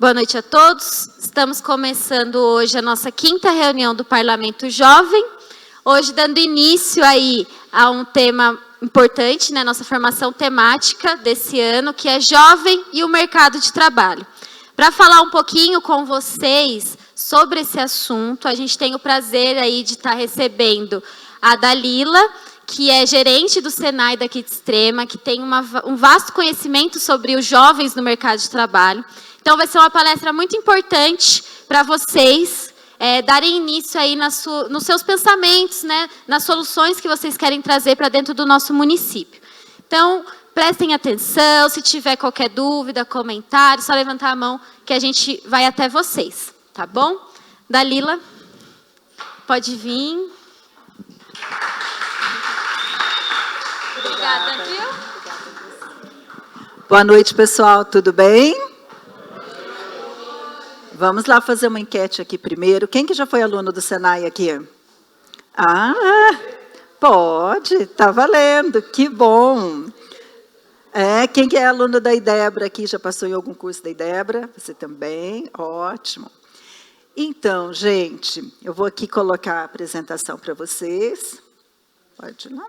Boa noite a todos. Estamos começando hoje a nossa 5ª reunião do Parlamento Jovem. Hoje dando início aí a um tema importante, né, nossa formação temática desse ano, que é Jovem e o Mercado de Trabalho. Para falar um pouquinho com vocês sobre esse assunto, a gente tem o prazer aí de estar recebendo a Dalila, que é gerente do Senai daqui de Extrema, que tem um vasto conhecimento sobre os jovens no mercado de trabalho. Então, vai ser uma palestra muito importante para vocês darem início aí nos seus pensamentos, né, nas soluções que vocês querem trazer para dentro do nosso município. Então, prestem atenção, se tiver qualquer dúvida, comentário, só levantar a mão que a gente vai até vocês, tá bom? Dalila, pode vir. Obrigada, viu? Boa noite, pessoal, tudo bem? Vamos lá fazer uma enquete aqui primeiro. Quem que já foi aluno do Senai aqui? Ah, pode, tá valendo, que bom. Quem que é aluno da IDEBRA aqui, já passou em algum curso da IDEBRA? Você também? Ótimo. Então, gente, eu vou aqui colocar a apresentação para vocês. Pode ir lá.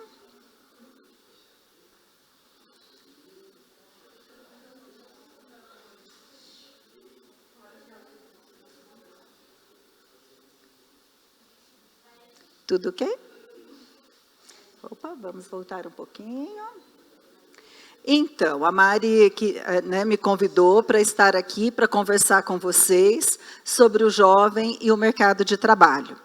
Tudo ok? Opa, vamos voltar um pouquinho. Então, a Mari me convidou para estar aqui para conversar com vocês sobre o jovem e o mercado de trabalho.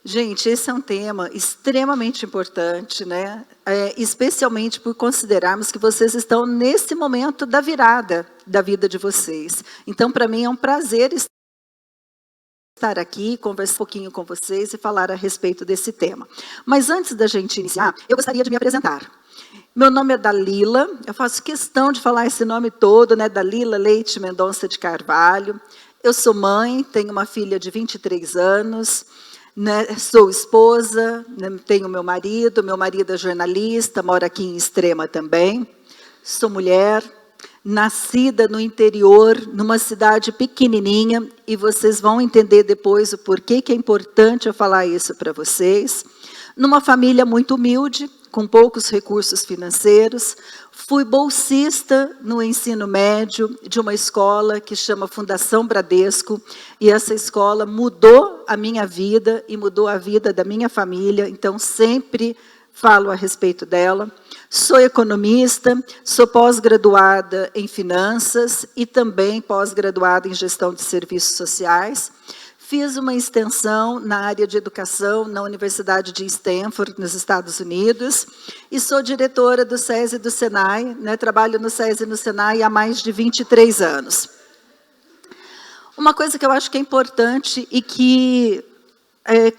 Gente, esse é um tema extremamente importante, né? Especialmente por considerarmos que vocês estão nesse momento da virada da vida de vocês. Então, para mim é um prazer estar aqui, conversar um pouquinho com vocês e falar a respeito desse tema. Mas antes da gente iniciar, eu gostaria de me apresentar. Meu nome é Dalila, eu faço questão de falar esse nome todo, né? Dalila Leite Mendonça de Carvalho. Eu sou mãe, tenho uma filha de 23 anos, né? Sou esposa, né? Tenho meu marido é jornalista, mora aqui em Extrema também. Sou mulher, nascida no interior, numa cidade pequenininha, e vocês vão entender depois o porquê que é importante eu falar isso para vocês. Numa família muito humilde, com poucos recursos financeiros, fui bolsista no ensino médio de uma escola que chama Fundação Bradesco, e essa escola mudou a minha vida e mudou a vida da minha família, então sempre falo a respeito dela. Sou economista, sou pós-graduada em finanças e também pós-graduada em gestão de serviços sociais. Fiz uma extensão na área de educação na Universidade de Stanford, nos Estados Unidos, e sou diretora do SESI e do Senai, né? Trabalho no SESI e no Senai há mais de 23 anos. Uma coisa que eu acho que é importante e que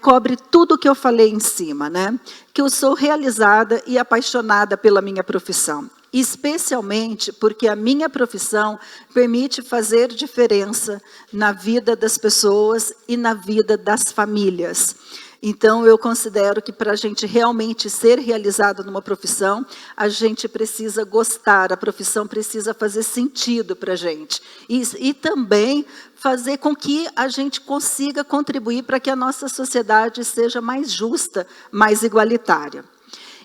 cobre tudo o que eu falei em cima, né? Que eu sou realizada e apaixonada pela minha profissão, especialmente porque a minha profissão permite fazer diferença na vida das pessoas e na vida das famílias. Então, eu considero que para a gente realmente ser realizado numa profissão, a gente precisa gostar, a profissão precisa fazer sentido para a gente. E também fazer com que a gente consiga contribuir para que a nossa sociedade seja mais justa, mais igualitária.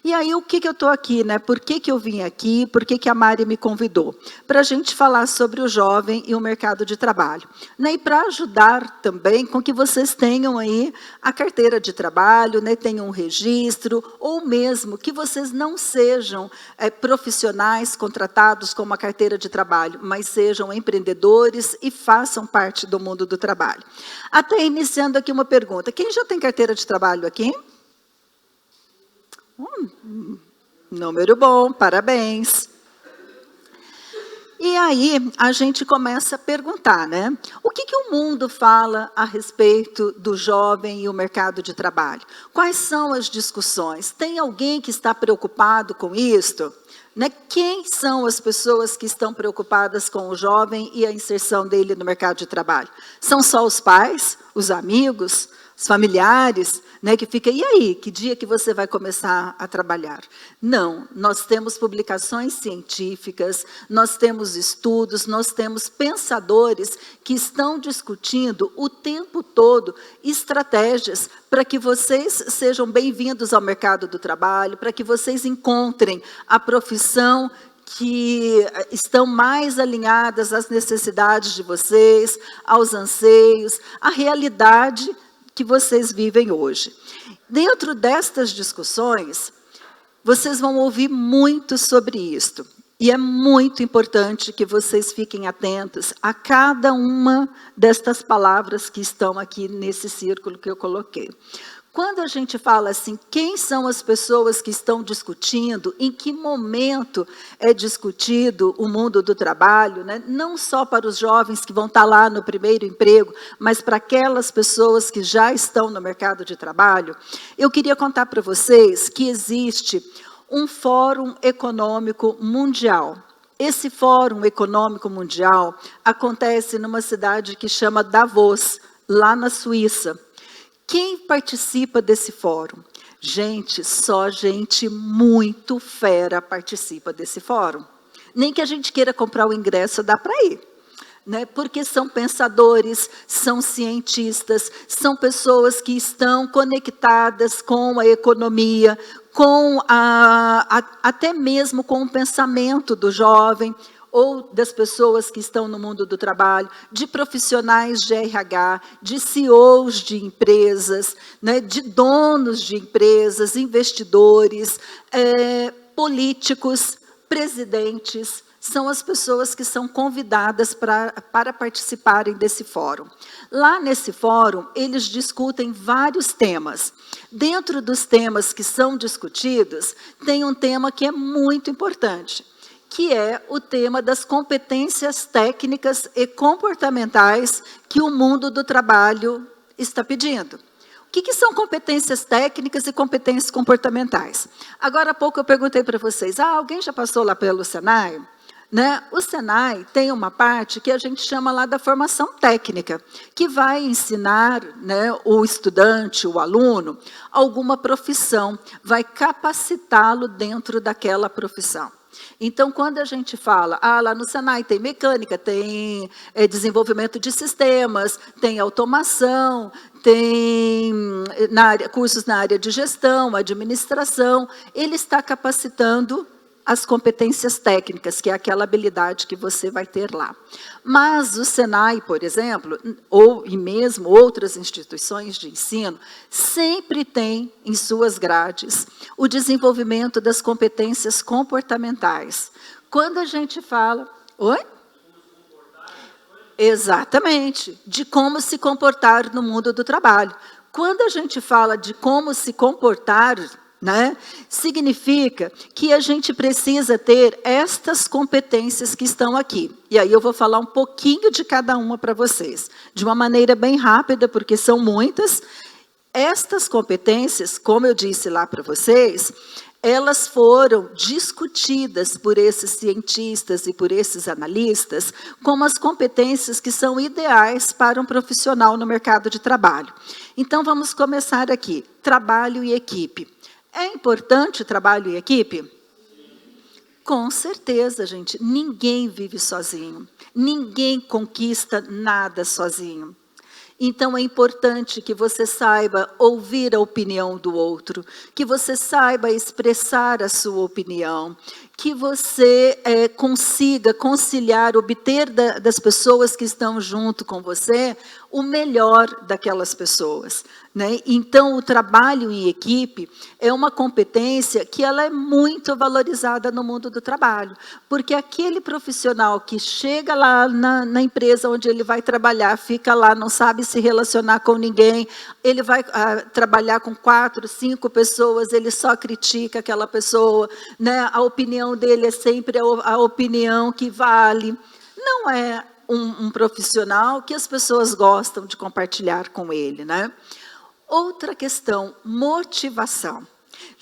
E aí, o que eu estou aqui, né? Por que eu vim aqui? Por que a Mari me convidou? Para a gente falar sobre o jovem e o mercado de trabalho. Né? E para ajudar também com que vocês tenham aí a carteira de trabalho, né? Tenham um registro, ou mesmo que vocês não sejam profissionais contratados com uma carteira de trabalho, mas sejam empreendedores e façam parte do mundo do trabalho. Até iniciando aqui uma pergunta. Quem já tem carteira de trabalho aqui? Número bom, parabéns. E aí, a gente começa a perguntar, né? O que o mundo fala a respeito do jovem e o mercado de trabalho? Quais são as discussões? Tem alguém que está preocupado com isto? Né? Quem são as pessoas que estão preocupadas com o jovem e a inserção dele no mercado de trabalho? São só os pais, os amigos? familiares, né, que fica, e aí, que dia que você vai começar a trabalhar? Não, nós temos publicações científicas, nós temos estudos, nós temos pensadores que estão discutindo o tempo todo estratégias para que vocês sejam bem-vindos ao mercado do trabalho, para que vocês encontrem a profissão que estão mais alinhadas às necessidades de vocês, aos anseios, à realidade que vocês vivem hoje. Dentro destas discussões, vocês vão ouvir muito sobre isto. E é muito importante que vocês fiquem atentos a cada uma destas palavras que estão aqui nesse círculo que eu coloquei. Quando a gente fala assim, quem são as pessoas que estão discutindo, em que momento é discutido o mundo do trabalho, né? Não só para os jovens que vão estar lá no primeiro emprego, mas para aquelas pessoas que já estão no mercado de trabalho, eu queria contar para vocês que existe um Fórum Econômico Mundial. Esse Fórum Econômico Mundial acontece numa cidade que chama Davos, lá na Suíça. Quem participa desse fórum? Gente, só gente muito fera participa desse fórum. Nem que a gente queira comprar o ingresso, dá para ir. Né? Porque são pensadores, são cientistas, são pessoas que estão conectadas com a economia, com até mesmo com o pensamento do jovem, ou das pessoas que estão no mundo do trabalho, de profissionais de RH, de CEOs de empresas, né, de donos de empresas, investidores, políticos, presidentes, são as pessoas que são convidadas para participarem desse fórum. Lá nesse fórum, eles discutem vários temas. Dentro dos temas que são discutidos, tem um tema que é muito importante, que é o tema das competências técnicas e comportamentais que o mundo do trabalho está pedindo. O que são competências técnicas e competências comportamentais? Agora há pouco eu perguntei para vocês, alguém já passou lá pelo Senai? Né? O Senai tem uma parte que a gente chama lá da formação técnica, que vai ensinar, né, o estudante, o aluno, alguma profissão, vai capacitá-lo dentro daquela profissão. Então, quando a gente fala, lá no Senai tem mecânica, tem desenvolvimento de sistemas, tem automação, tem cursos na área de gestão, administração, ele está capacitando as competências técnicas, que é aquela habilidade que você vai ter lá. Mas o Senai, por exemplo, e mesmo outras instituições de ensino, sempre tem em suas grades o desenvolvimento das competências comportamentais. Quando a gente fala... Oi? Exatamente, de como se comportar no mundo do trabalho. Quando a gente fala de como se comportar, né, significa que a gente precisa ter estas competências que estão aqui. E aí eu vou falar um pouquinho de cada uma para vocês, de uma maneira bem rápida, porque são muitas. Estas competências, como eu disse lá para vocês, elas foram discutidas por esses cientistas e por esses analistas como as competências que são ideais para um profissional no mercado de trabalho. Então, vamos começar aqui. Trabalho e equipe. É importante o trabalho em equipe? Com certeza, gente. Ninguém vive sozinho. Ninguém conquista nada sozinho. Então, é importante que você saiba ouvir a opinião do outro, que você saiba expressar a sua opinião, que você consiga conciliar, obter das pessoas que estão junto com você o melhor daquelas pessoas. Né? Então, o trabalho em equipe é uma competência que ela é muito valorizada no mundo do trabalho, porque aquele profissional que chega lá na empresa onde ele vai trabalhar, fica lá, não sabe se relacionar com ninguém, ele vai trabalhar com 4, 5 pessoas, ele só critica aquela pessoa, né? A opinião dele é sempre a opinião que vale. Não é um profissional que as pessoas gostam de compartilhar com ele, né? Outra questão, motivação.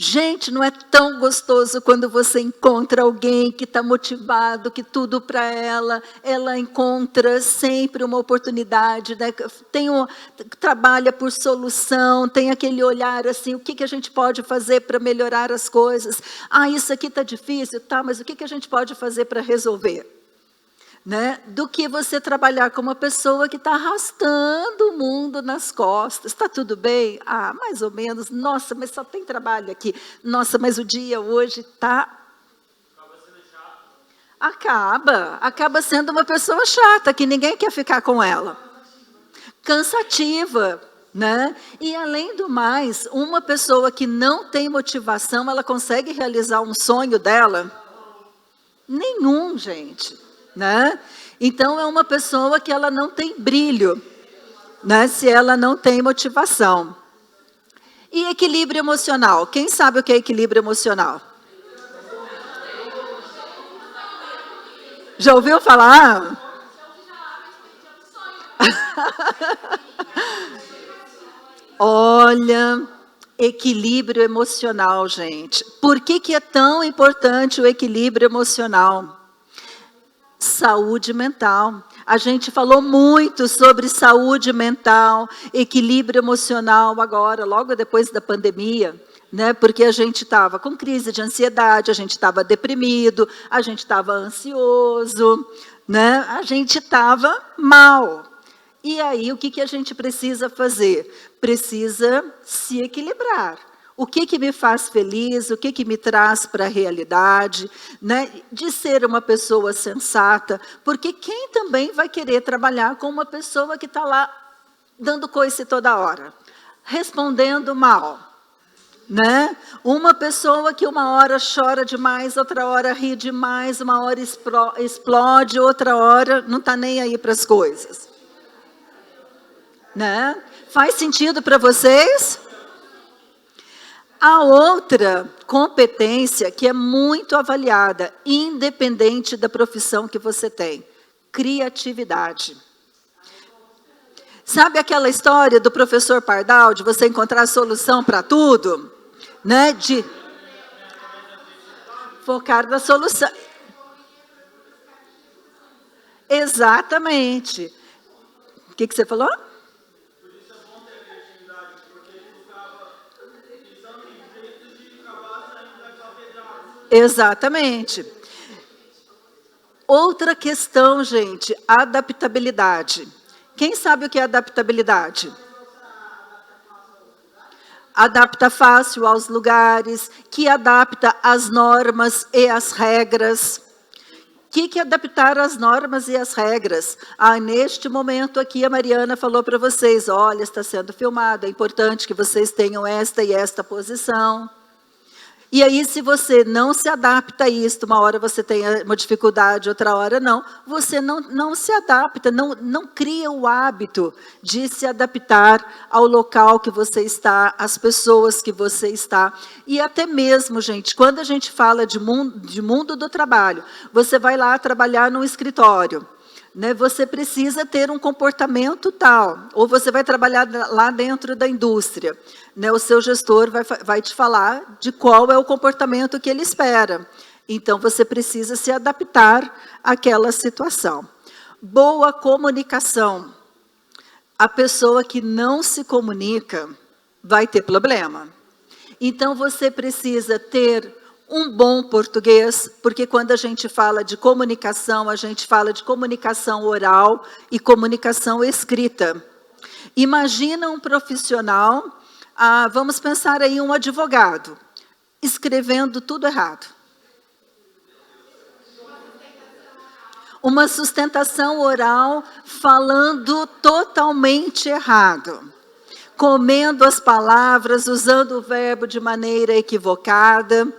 Gente, não é tão gostoso quando você encontra alguém que está motivado, que tudo para ela encontra sempre uma oportunidade, né? Trabalha por solução, tem aquele olhar assim, o que a gente pode fazer para melhorar as coisas? Ah, isso aqui está difícil, tá, mas o que a gente pode fazer para resolver? Né? Do que você trabalhar com uma pessoa que está arrastando o mundo nas costas. Está tudo bem? Ah, mais ou menos. Nossa, mas só tem trabalho aqui. Nossa, mas o dia hoje está... Acaba sendo uma pessoa chata, que ninguém quer ficar com ela. Cansativa, né? E além do mais, uma pessoa que não tem motivação, ela consegue realizar um sonho dela? Nenhum, gente. Né? Então, é uma pessoa que ela não tem brilho, né? Se ela não tem motivação. E equilíbrio emocional? Quem sabe o que é equilíbrio emocional? Já ouviu falar? Olha, equilíbrio emocional, gente. Por que é tão importante o equilíbrio emocional? Saúde mental. A gente falou muito sobre saúde mental, equilíbrio emocional agora, logo depois da pandemia, né? Porque a gente estava com crise de ansiedade, a gente estava deprimido, a gente estava ansioso, né? A gente estava mal. E aí, o que a gente precisa fazer? Precisa se equilibrar. O que me faz feliz, o que me traz para a realidade, né? De ser uma pessoa sensata, porque quem também vai querer trabalhar com uma pessoa que está lá dando coice toda hora, respondendo mal, né? Uma pessoa que uma hora chora demais, outra hora ri demais, uma hora explode, outra hora não está nem aí para as coisas, né? Faz sentido para vocês? A outra competência que é muito avaliada, independente da profissão que você tem, criatividade. Sabe aquela história do professor Pardal, de você encontrar solução para tudo? Né? De focar na solução. Exatamente. O que você falou? Exatamente. Outra questão, gente, adaptabilidade. Quem sabe o que é adaptabilidade? Adapta fácil aos lugares, que adapta as normas e as regras. O que é adaptar as normas e as regras? Ah, neste momento aqui a Mariana falou para vocês, olha, está sendo filmado, é importante que vocês tenham esta e esta posição. E aí, se você não se adapta a isso, uma hora você tem uma dificuldade, outra hora não, você não se adapta, não cria o hábito de se adaptar ao local que você está, às pessoas que você está. E até mesmo, gente, quando a gente fala de mundo do trabalho, você vai lá trabalhar num escritório, né? Você precisa ter um comportamento tal, ou você vai trabalhar lá dentro da indústria, né? O seu gestor vai te falar de qual é o comportamento que ele espera. Então, você precisa se adaptar àquela situação. Boa comunicação. A pessoa que não se comunica vai ter problema. Então, você precisa ter um bom português, porque quando a gente fala de comunicação, a gente fala de comunicação oral e comunicação escrita. Imagina um profissional, vamos pensar aí um advogado, escrevendo tudo errado. Uma sustentação oral falando totalmente errado. Comendo as palavras, usando o verbo de maneira equivocada.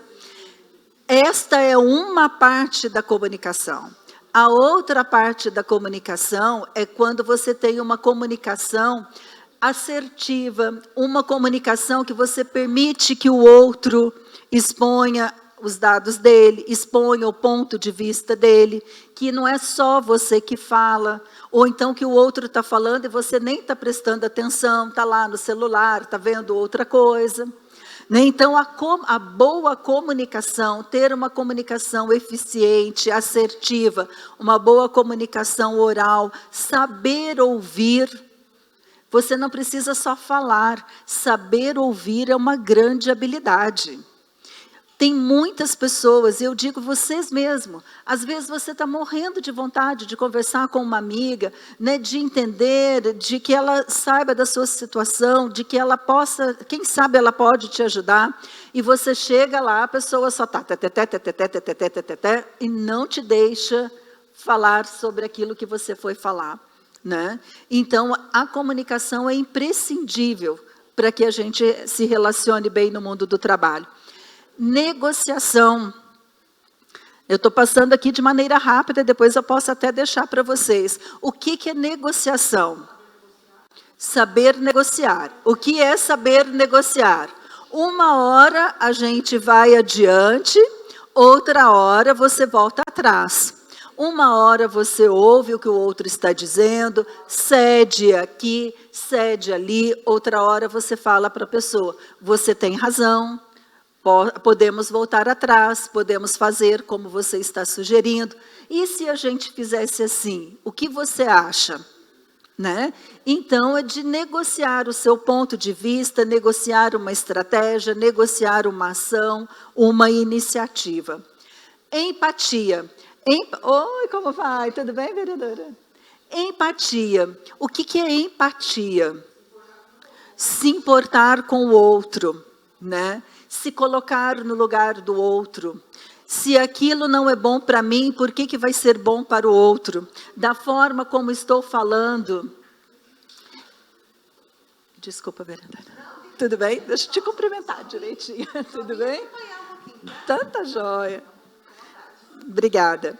Esta é uma parte da comunicação. A outra parte da comunicação é quando você tem uma comunicação assertiva, uma comunicação que você permite que o outro exponha os dados dele, exponha o ponto de vista dele, que não é só você que fala, ou então que o outro está falando e você nem está prestando atenção, está lá no celular, está vendo outra coisa. Né? Então, a boa comunicação, ter uma comunicação eficiente, assertiva, uma boa comunicação oral, saber ouvir. Você não precisa só falar, saber ouvir é uma grande habilidade. Tem muitas pessoas, eu digo vocês mesmos, às vezes você está morrendo de vontade de conversar com uma amiga, né, de entender, de que ela saiba da sua situação, de que ela possa, quem sabe ela pode te ajudar, e você chega lá, a pessoa só está e não te deixa falar sobre aquilo que você foi falar. Né? Então, a comunicação é imprescindível para que a gente se relacione bem no mundo do trabalho. Negociação. Eu estou passando aqui de maneira rápida, depois eu posso até deixar para vocês. O que é negociação? Saber negociar. O que é saber negociar? Uma hora a gente vai adiante, outra hora você volta atrás. Uma hora você ouve o que o outro está dizendo, cede aqui, cede ali, outra hora você fala para a pessoa, você tem razão, podemos voltar atrás, podemos fazer como você está sugerindo. E se a gente fizesse assim, o que você acha? Né? Então, é de negociar o seu ponto de vista, negociar uma estratégia, negociar uma ação, uma iniciativa. Empatia. Oi, como vai? Tudo bem, vereadora? Empatia. O que é empatia? Se importar com o outro, né? Se colocar no lugar do outro. Se aquilo não é bom para mim, por que vai ser bom para o outro? Da forma como estou falando. Desculpa, vereadora. Tudo bem? Deixa eu te cumprimentar direitinho. Tudo bem? Tanta joia. Obrigada.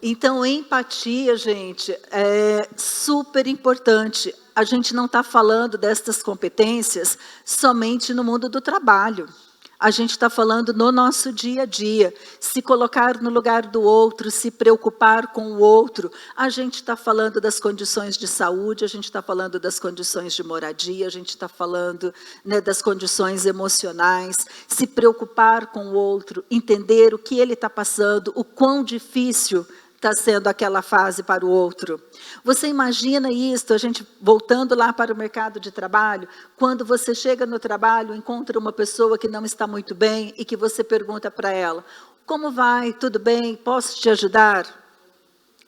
Então, empatia, gente, é super importante. A gente não está falando destas competências somente no mundo do trabalho. A gente está falando no nosso dia a dia. Se colocar no lugar do outro, se preocupar com o outro. A gente está falando das condições de saúde, a gente está falando das condições de moradia, a gente está falando, né, das condições emocionais. Se preocupar com o outro, entender o que ele está passando, o quão difícil está sendo aquela fase para o outro. Você imagina isso, a gente voltando lá para o mercado de trabalho, quando você chega no trabalho, encontra uma pessoa que não está muito bem e que você pergunta para ela, como vai, tudo bem, posso te ajudar?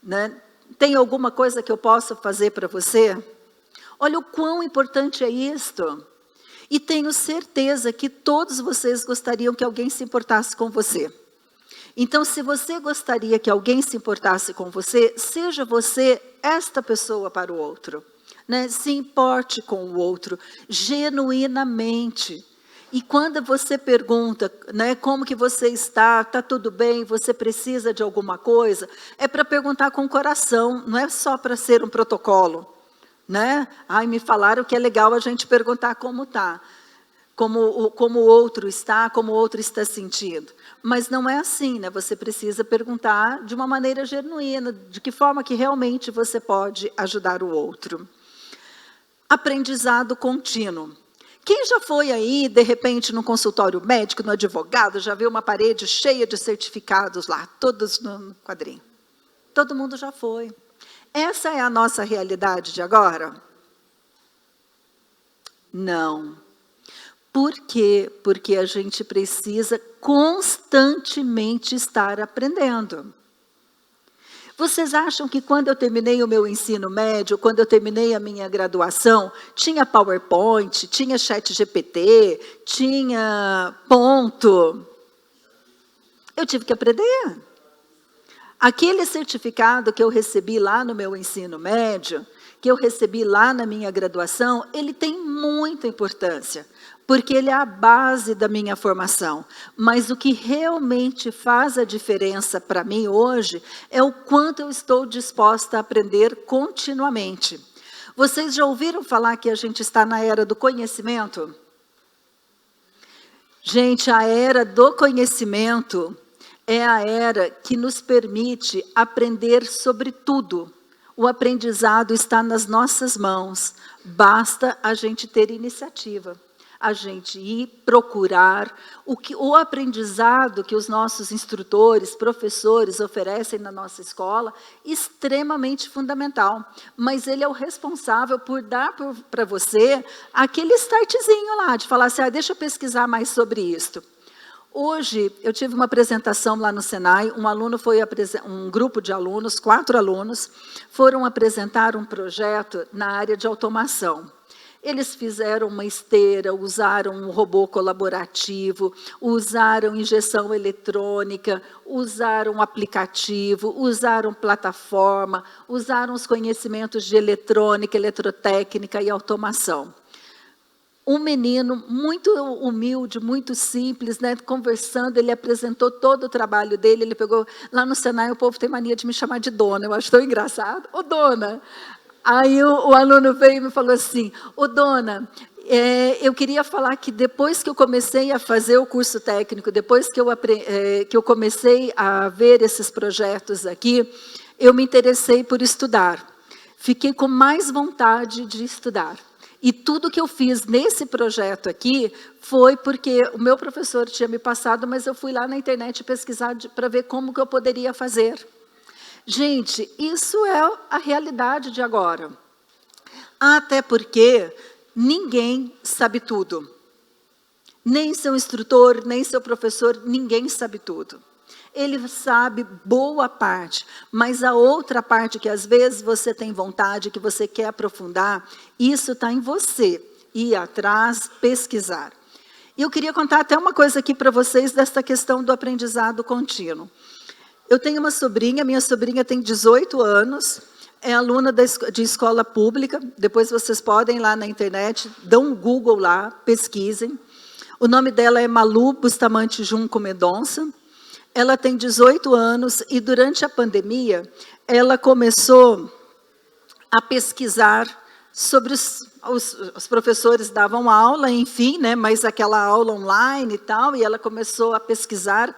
Né? Tem alguma coisa que eu possa fazer para você? Olha o quão importante é isto. E tenho certeza que todos vocês gostariam que alguém se importasse com você. Então, se você gostaria que alguém se importasse com você, seja você esta pessoa para o outro. Né? Se importe com o outro, genuinamente. E quando você pergunta, né, como que você está tudo bem, você precisa de alguma coisa, é para perguntar com o coração, não é só para ser um protocolo. Né? Ai, me falaram que é legal a gente perguntar como está. Como o outro está, como o outro está sentindo. Mas não é assim, né? Você precisa perguntar de uma maneira genuína, de que forma que realmente você pode ajudar o outro. Aprendizado contínuo. Quem já foi aí, de repente, no consultório médico, no advogado, já viu uma parede cheia de certificados lá, todos no quadrinho? Todo mundo já foi. Essa é a nossa realidade de agora? Não. Por quê? Porque a gente precisa constantemente estar aprendendo. Vocês acham que quando eu terminei o meu ensino médio, quando eu terminei a minha graduação, tinha PowerPoint, tinha ChatGPT, tinha ponto? Eu tive que aprender. Aquele certificado que eu recebi lá no meu ensino médio, que eu recebi lá na minha graduação, ele tem muita importância. Porque ele é a base da minha formação. Mas o que realmente faz a diferença para mim hoje é o quanto eu estou disposta a aprender continuamente. Vocês já ouviram falar que a gente está na era do conhecimento? Gente, a era do conhecimento é a era que nos permite aprender sobre tudo. O aprendizado está nas nossas mãos. Basta a gente ter iniciativa. a gente ir procurar o aprendizado que os nossos instrutores, professores oferecem na nossa escola, extremamente fundamental. Mas ele é o responsável por dar para você aquele startzinho lá, de falar assim, deixa eu pesquisar mais sobre isso. Hoje, eu tive uma apresentação lá no Senai, um grupo de alunos, 4 alunos, foram apresentar um projeto na área de automação. Eles fizeram uma esteira, usaram um robô colaborativo, usaram injeção eletrônica, usaram aplicativo, usaram plataforma, usaram os conhecimentos de eletrônica, eletrotécnica e automação. Um menino muito humilde, muito simples, né, conversando, ele apresentou todo o trabalho dele, ele pegou, lá no Senai o povo tem mania de me chamar de dona, eu acho tão engraçado. Ô dona! Aí o aluno veio e me falou assim, ô dona, eu queria falar que depois que eu comecei a fazer o curso técnico, depois que eu comecei a ver esses projetos aqui, eu me interessei por estudar. Fiquei com mais vontade de estudar. E tudo que eu fiz nesse projeto aqui foi porque o meu professor tinha me passado, mas eu fui lá na internet pesquisar para ver como que eu poderia fazer. Gente, isso é a realidade de agora. Até porque ninguém sabe tudo. Nem seu instrutor, nem seu professor, ninguém sabe tudo. Ele sabe boa parte, mas a outra parte que às vezes você tem vontade, que você quer aprofundar, isso está em você. Ir atrás, pesquisar. E eu queria contar até uma coisa aqui para vocês dessa questão do aprendizado contínuo. Eu tenho uma sobrinha, minha sobrinha tem 18 anos, é aluna de escola pública, depois vocês podem ir lá na internet, dão um Google lá, pesquisem. O nome dela é Malu Bustamante Junco Mendonça. Ela tem 18 anos e durante a pandemia, ela começou a pesquisar sobre os professores davam aula, enfim, né, mas aquela aula online e tal, e ela começou a pesquisar,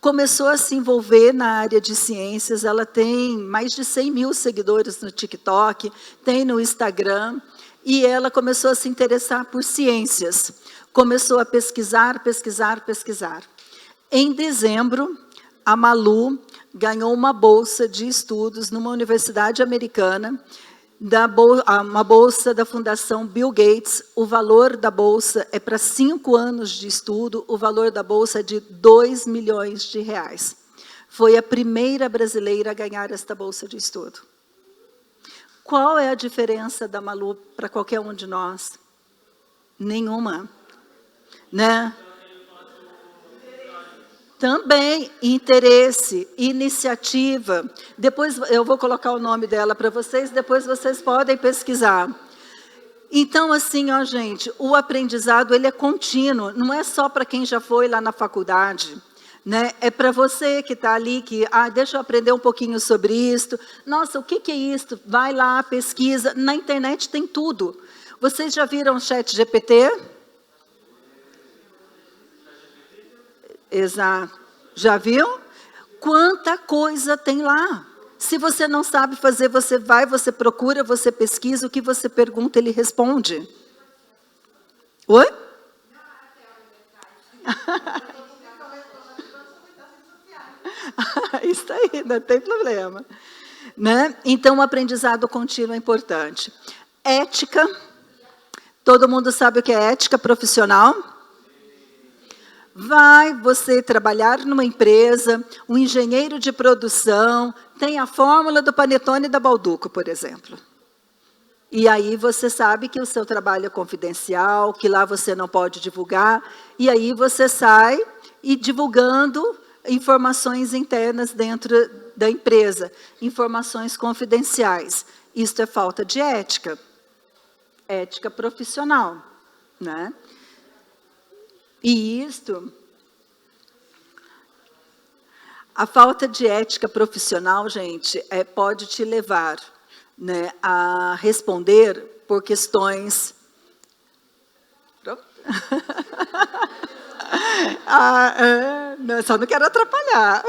começou a se envolver na área de ciências, ela tem mais de 100 mil seguidores no TikTok, tem no Instagram, e ela começou a se interessar por ciências, começou a pesquisar. Em dezembro, a Malu ganhou uma bolsa de estudos numa universidade americana, uma bolsa da Fundação Bill Gates. O valor da bolsa é para 5 anos de estudo, o valor da bolsa é de R$2 milhões. Foi a primeira brasileira a ganhar esta bolsa de estudo. Qual é a diferença da Malu para qualquer um de nós? Nenhuma, né? Também interesse, iniciativa. Depois eu vou colocar o nome dela para vocês, depois vocês podem pesquisar. Então, assim, ó, gente, o aprendizado ele é contínuo, não é só para quem já foi lá na faculdade, né? É para você que está ali, que, deixa eu aprender um pouquinho sobre isso. Nossa, o que é isso? Vai lá, pesquisa. Na internet tem tudo. Vocês já viram o ChatGPT? Exato. Já viu? Quanta coisa tem lá. Se você não sabe fazer, você vai, você procura, você pesquisa, o que você pergunta, ele responde. Oi? Isso aí, não tem problema. Né? Então, o aprendizado contínuo é importante. Ética. Todo mundo sabe o que é ética profissional? Vai você trabalhar numa empresa, um engenheiro de produção, tem a fórmula do panetone da Balduco, por exemplo. E aí você sabe que o seu trabalho é confidencial, que lá você não pode divulgar, e aí você sai e divulgando informações internas dentro da empresa, informações confidenciais. Isso é falta de ética, ética profissional, né? E isto, a falta de ética profissional, gente, pode te levar, né, a responder por questões... só não quero atrapalhar.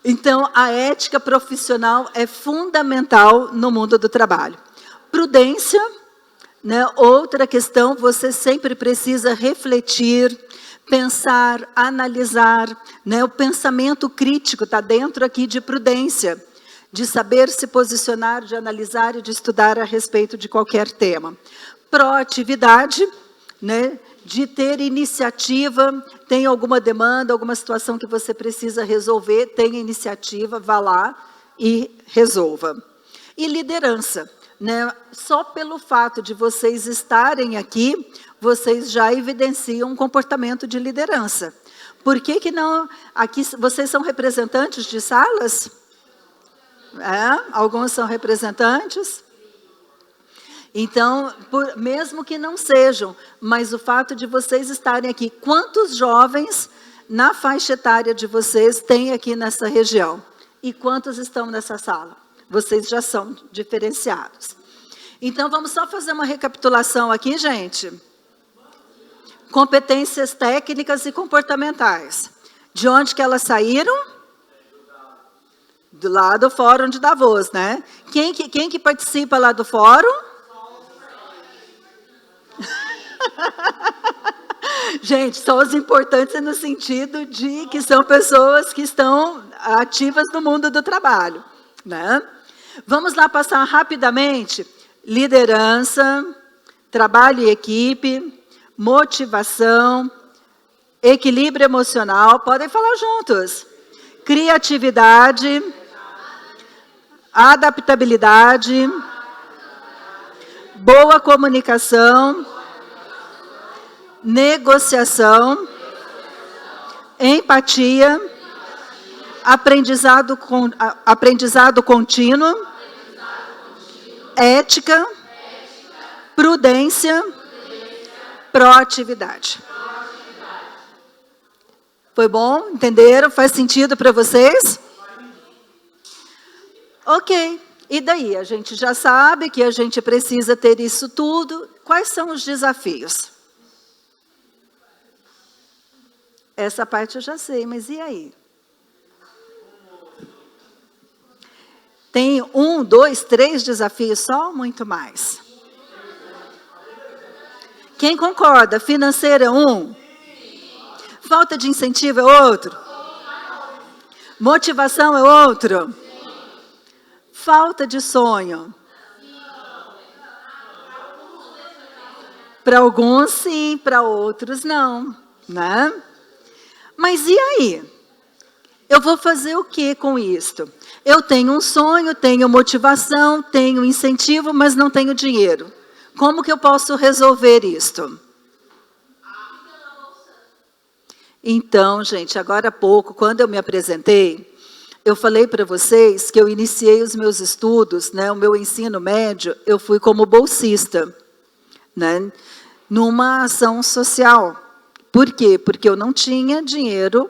Então, a ética profissional é fundamental no mundo do trabalho. Prudência, né? Outra questão, você sempre precisa refletir, pensar, analisar, né? O pensamento crítico está dentro aqui de prudência, de saber se posicionar, de analisar e de estudar a respeito de qualquer tema. Proatividade, né? De ter iniciativa, tem alguma demanda, alguma situação que você precisa resolver, tenha iniciativa, vá lá e resolva. E liderança, né? Só pelo fato de vocês estarem aqui, vocês já evidenciam um comportamento de liderança. Por que que não... Aqui, vocês são representantes de salas? Alguns são representantes? Então, mesmo que não sejam, mas o fato de vocês estarem aqui, quantos jovens na faixa etária de vocês tem aqui nessa região? E quantos estão nessa sala? Vocês já são diferenciados. Então, vamos só fazer uma recapitulação aqui, gente. Competências técnicas e comportamentais. De onde que elas saíram? Do lado do Fórum de Davos, né? Quem que participa lá do fórum? Gente, são os importantes no sentido de que são pessoas que estão ativas no mundo do trabalho, né? Vamos lá passar rapidamente. Liderança, trabalho em equipe, motivação, equilíbrio emocional, podem falar juntos. Criatividade, adaptabilidade, boa comunicação, negociação, empatia, aprendizado contínuo, ética, prudência, proatividade. Foi bom? Entenderam? Faz sentido para vocês? Ok. E daí? A gente já sabe que a gente precisa ter isso tudo. Quais são os desafios? Essa parte eu já sei, mas e aí? Tem 1, 2, 3 desafios só ou muito mais? Quem concorda? Financeiro é um? Falta de incentivo é outro? Motivação é outro? Falta de sonho? Para alguns sim, para outros não, né? Mas e aí? Eu vou fazer o que com isto? Eu tenho um sonho, tenho motivação, tenho incentivo, mas não tenho dinheiro. Como que eu posso resolver isto? Então, gente, agora há pouco, quando eu me apresentei, eu falei para vocês que eu iniciei os meus estudos, né, o meu ensino médio, eu fui como bolsista, né, numa ação social. Por quê? Porque eu não tinha dinheiro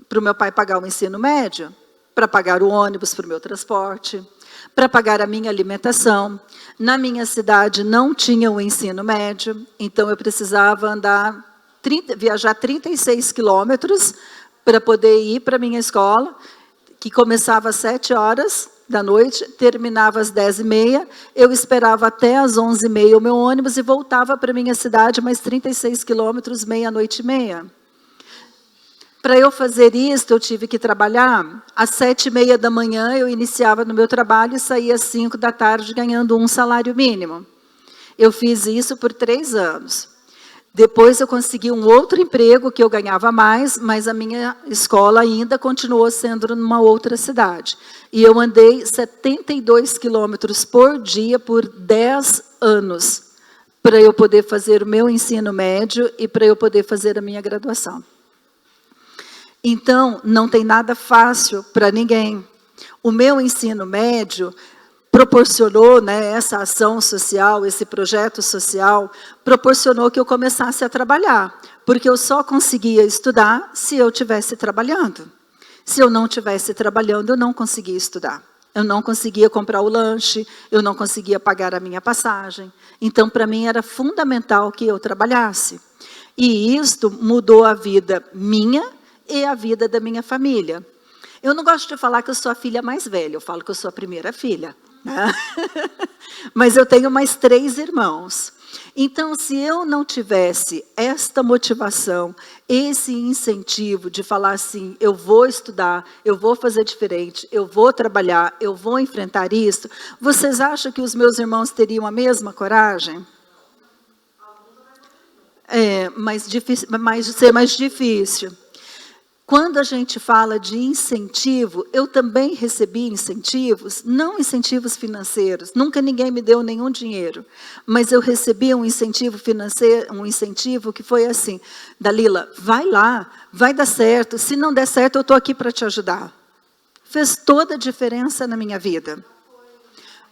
para o meu pai pagar o ensino médio, para pagar o ônibus para o meu transporte, para pagar a minha alimentação. Na minha cidade não tinha o ensino médio, então eu precisava viajar 36 quilômetros para poder ir para a minha escola, que começava às 7 horas da noite, terminava às 10h30, eu esperava até às 11h30 o meu ônibus e voltava para a minha cidade, mais 36 quilômetros, meia-noite e meia. Para eu fazer isso, eu tive que trabalhar. Às 7h30 da manhã, eu iniciava no meu trabalho e saía às 5 da tarde, ganhando um salário mínimo. Eu fiz isso por 3 anos. Depois eu consegui um outro emprego que eu ganhava mais, mas a minha escola ainda continuou sendo numa outra cidade. E eu andei 72 quilômetros por dia por 10 anos, para eu poder fazer o meu ensino médio e para eu poder fazer a minha graduação. Então, não tem nada fácil para ninguém. O meu ensino médio proporcionou, né, essa ação social, esse projeto social, proporcionou que eu começasse a trabalhar, porque eu só conseguia estudar se eu estivesse trabalhando. Se eu não estivesse trabalhando, eu não conseguia estudar. Eu não conseguia comprar o lanche, eu não conseguia pagar a minha passagem. Então, para mim, era fundamental que eu trabalhasse. E isto mudou a vida minha e a vida da minha família. Eu não gosto de falar que eu sou a filha mais velha, eu falo que eu sou a primeira filha. Mas eu tenho mais 3 irmãos. Então, se eu não tivesse esta motivação, esse incentivo de falar assim, eu vou estudar, eu vou fazer diferente, eu vou trabalhar, eu vou enfrentar isso, vocês acham que os meus irmãos teriam a mesma coragem? Mais difícil, ser mais difícil. Quando a gente fala de incentivo, eu também recebi incentivos, não incentivos financeiros, nunca ninguém me deu nenhum dinheiro, mas eu recebi um incentivo financeiro, um incentivo que foi assim, Dalila, vai lá, vai dar certo, se não der certo eu estou aqui para te ajudar. Fez toda a diferença na minha vida.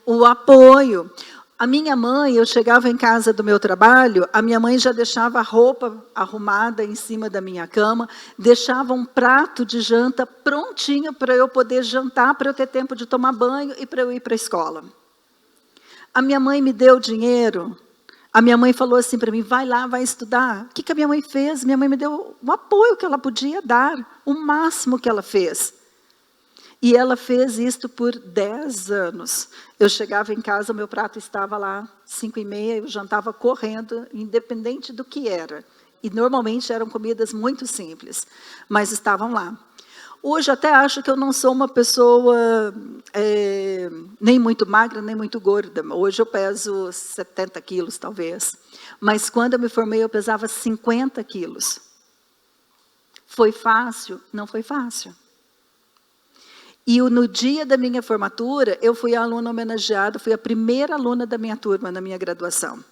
O apoio. A minha mãe, eu chegava em casa do meu trabalho, a minha mãe já deixava a roupa arrumada em cima da minha cama, deixava um prato de janta prontinho para eu poder jantar, para eu ter tempo de tomar banho e para eu ir para a escola. A minha mãe me deu dinheiro, a minha mãe falou assim para mim, vai lá, vai estudar. O que a minha mãe fez? Minha mãe me deu o apoio que ela podia dar, o máximo que ela fez. E ela fez isto por 10 anos. Eu chegava em casa, o meu prato estava lá, 5h30, eu jantava correndo, independente do que era. E normalmente eram comidas muito simples, mas estavam lá. Hoje até acho que eu não sou uma pessoa nem muito magra, nem muito gorda. Hoje eu peso 70 quilos, talvez. Mas quando eu me formei, eu pesava 50 quilos. Foi fácil? Não foi fácil. E no dia da minha formatura, eu fui a aluna homenageada, fui a primeira aluna da minha turma, na minha graduação.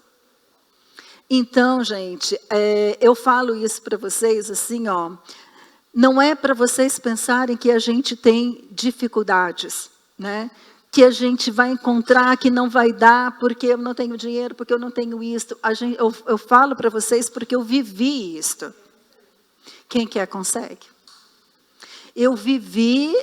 Então, gente, eu falo isso para vocês assim, ó, não é para vocês pensarem que a gente tem dificuldades, né? Que a gente vai encontrar, que não vai dar, porque eu não tenho dinheiro, porque eu não tenho isto. Eu falo para vocês porque eu vivi isto. Quem quer consegue? Eu vivi,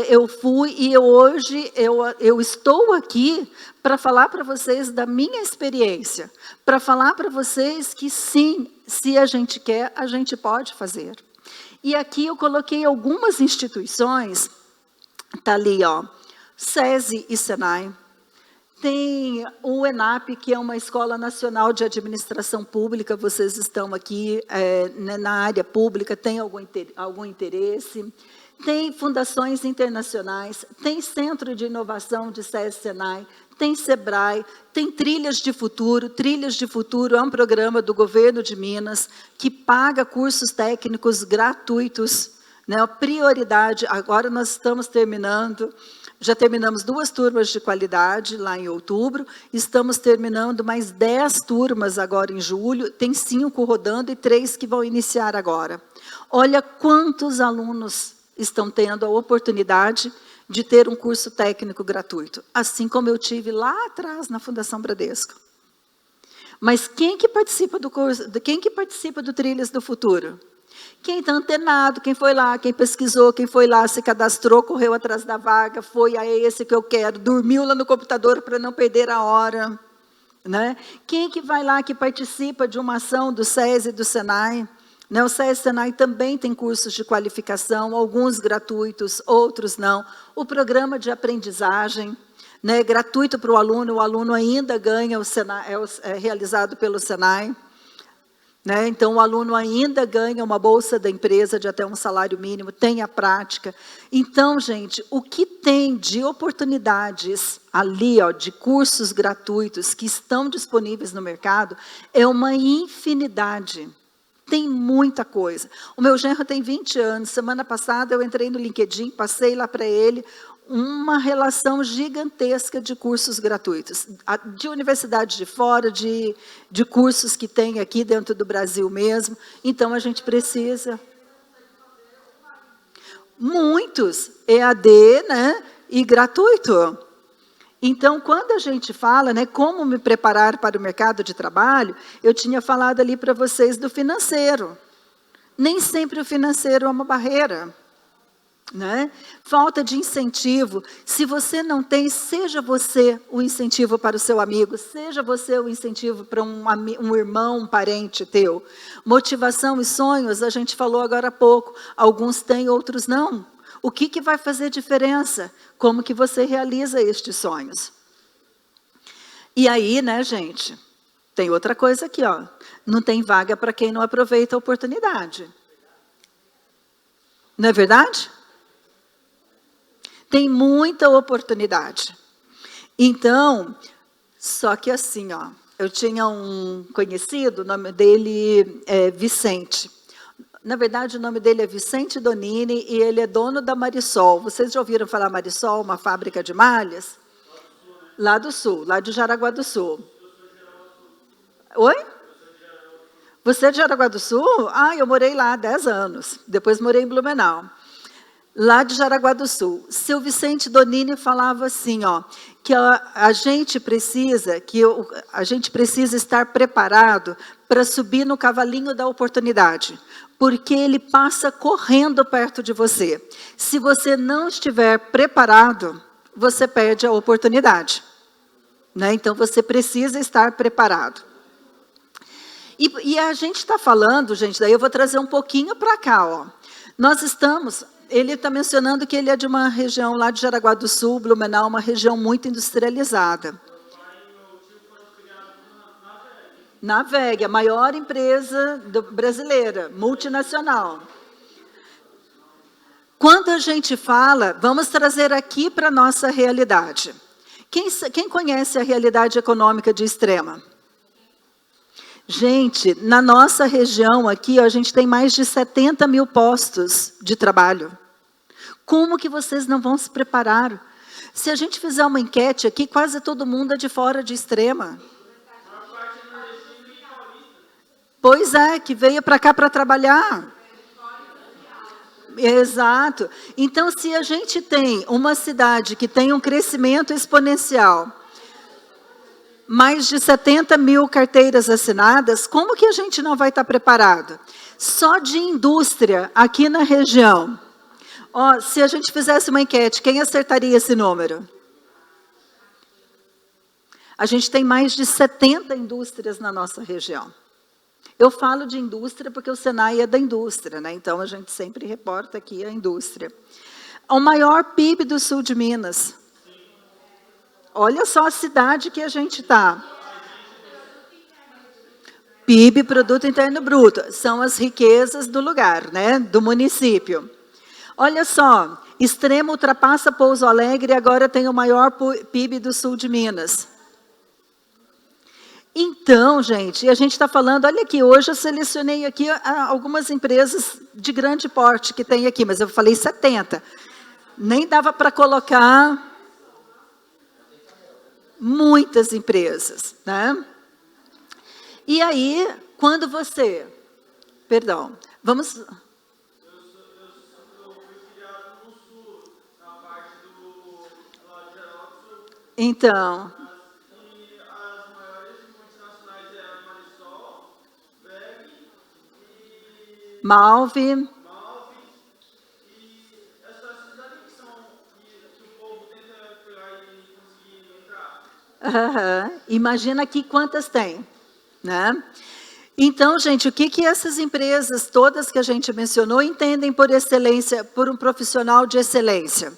eu fui e hoje eu estou aqui para falar para vocês da minha experiência, para falar para vocês que sim, se a gente quer, a gente pode fazer. E aqui eu coloquei algumas instituições, está ali, ó, SESI e Senai, tem o ENAP, que é uma Escola Nacional de Administração Pública, vocês estão aqui na área pública, tem algum interesse. Tem fundações internacionais, tem Centro de Inovação de SESI-Senai, tem SEBRAE, tem Trilhas de Futuro. Trilhas de Futuro é um programa do governo de Minas que paga cursos técnicos gratuitos, né? A prioridade, agora nós estamos terminando, já terminamos 2 turmas de qualidade lá em outubro, estamos terminando mais 10 turmas agora em julho, tem 5 rodando e 3 que vão iniciar agora. Olha quantos alunos estão tendo a oportunidade de ter um curso técnico gratuito, assim como eu tive lá atrás na Fundação Bradesco. Mas quem que participa do curso, quem que participa do Trilhas do Futuro? Quem está antenado, quem foi lá, quem pesquisou, quem foi lá, se cadastrou, correu atrás da vaga, foi a esse que eu quero, dormiu lá no computador para não perder a hora. Né? Quem que vai lá, que participa de uma ação do SESI e do Senai? O SESI-Senai também tem cursos de qualificação, alguns gratuitos, outros não. O programa de aprendizagem, né, gratuito para o aluno ainda ganha, é realizado pelo Senai. Né, então, o aluno ainda ganha uma bolsa da empresa de até um salário mínimo, tem a prática. Então, gente, o que tem de oportunidades ali, ó, de cursos gratuitos que estão disponíveis no mercado, é uma infinidade. Tem muita coisa. O meu genro tem 20 anos. Semana passada eu entrei no LinkedIn, passei lá para ele uma relação gigantesca de cursos gratuitos. De universidades de fora, de cursos que tem aqui dentro do Brasil mesmo. Então, a gente precisa... Muitos, EAD, né, e gratuito. Então, quando a gente fala, né, como me preparar para o mercado de trabalho, eu tinha falado ali para vocês do financeiro. Nem sempre o financeiro é uma barreira. Né? Falta de incentivo. Se você não tem, seja você o incentivo para o seu amigo, seja você o incentivo para um irmão, um parente teu. Motivação e sonhos, a gente falou agora há pouco. Alguns têm, outros não. O que vai fazer diferença? Como que você realiza estes sonhos? E aí, né, gente? tem outra coisa aqui, ó. Não tem vaga para quem não aproveita a oportunidade. Não é verdade? Tem muita oportunidade. Então, só que assim, ó, eu tinha um conhecido, o nome dele é Vicente. Na verdade, o nome dele é Vicente Donini e ele é dono da Marisol. Vocês já ouviram falar Marisol, uma fábrica de malhas? Lá do Sul, lá de Jaraguá do Sul. Oi? Você é de Jaraguá do Sul? Ah, eu morei lá há 10 anos. Depois morei em Blumenau. Lá de Jaraguá do Sul. Seu Vicente Donini falava assim, ó, que a gente precisa estar preparado para subir no cavalinho da oportunidade, porque ele passa correndo perto de você. Se você não estiver preparado, você perde a oportunidade, né? Então você precisa estar preparado. E a gente está falando, gente, daí eu vou trazer um pouquinho para cá, ó. Nós estamos, ele está mencionando que ele é de uma região lá de Jaraguá do Sul, Blumenau, uma região muito industrializada. Na VEG, a maior empresa brasileira, multinacional. Quando a gente fala, vamos trazer aqui para a nossa realidade. Quem conhece a realidade econômica de Extrema? Gente, na nossa região aqui, ó, a gente tem mais de 70 mil postos de trabalho. Como que vocês não vão se preparar? Se a gente fizer uma enquete aqui, quase todo mundo é de fora de Extrema. Pois é, que veio para cá para trabalhar. Exato. Então, se a gente tem uma cidade que tem um crescimento exponencial, mais de 70 mil carteiras assinadas, como que a gente não vai estar preparado? Só de indústria aqui na região. Ó, se a gente fizesse uma enquete, quem acertaria esse número? A gente tem mais de 70 indústrias na nossa região. Eu falo de indústria porque o Senai é da indústria, né? Então a gente sempre reporta aqui a indústria. O maior PIB do sul de Minas. Olha só a cidade que a gente está. PIB, Produto Interno Bruto, são as riquezas do lugar, né? Do município. Olha só, Extrema ultrapassa Pouso Alegre e agora tem o maior PIB do sul de Minas. Então, gente, a gente está falando, olha aqui, hoje eu selecionei aqui algumas empresas de grande porte que tem aqui, mas eu falei 70. Nem dava para colocar muitas empresas, né? E aí, quando você... Perdão, vamos... Eu fui criado no sul, na parte do lado de Jaraguá do Sul. Então... E as maiores multinacionais eram Marisol, VEG e... Malve. E essas cidades que o povo tenta pegar e conseguir entrar. Imagina aqui quantas tem, né? Então, gente, o que essas empresas todas que a gente mencionou entendem por excelência, por um profissional de excelência?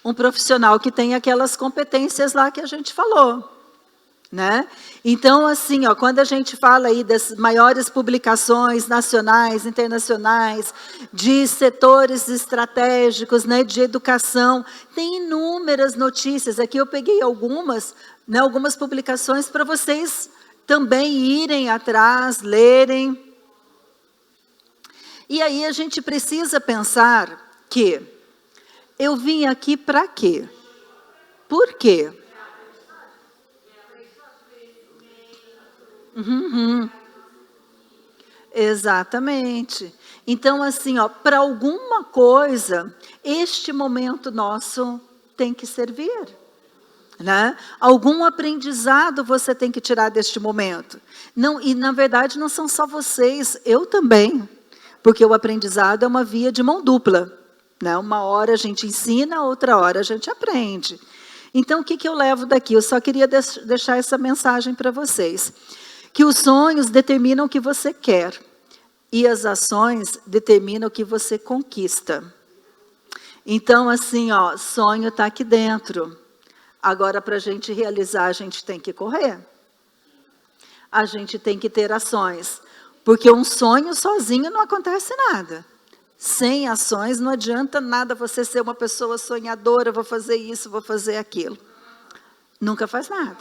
Um profissional que tem aquelas competências lá que a gente falou, né? Então, assim, ó, quando a gente fala aí das maiores publicações nacionais, internacionais, de setores estratégicos, né, de educação, tem inúmeras notícias. Aqui eu peguei algumas, né, algumas publicações para vocês também irem atrás, lerem. E aí a gente precisa pensar que eu vim aqui para quê? Por quê? Exatamente. Então, assim, ó, para alguma coisa, este momento nosso tem que servir, né? Algum aprendizado você tem que tirar deste momento. Não, e, na verdade, não são só vocês, eu também, porque o aprendizado é uma via de mão dupla, né? Uma hora a gente ensina, outra hora a gente aprende. Então, o que eu levo daqui? Eu só queria deixar essa mensagem para vocês. Que os sonhos determinam o que você quer e as ações determinam o que você conquista. Então, assim, ó, sonho está aqui dentro. Agora, para a gente realizar, a gente tem que correr. A gente tem que ter ações, porque um sonho sozinho não acontece nada. Sem ações não adianta nada você ser uma pessoa sonhadora, vou fazer isso, vou fazer aquilo. Nunca faz nada.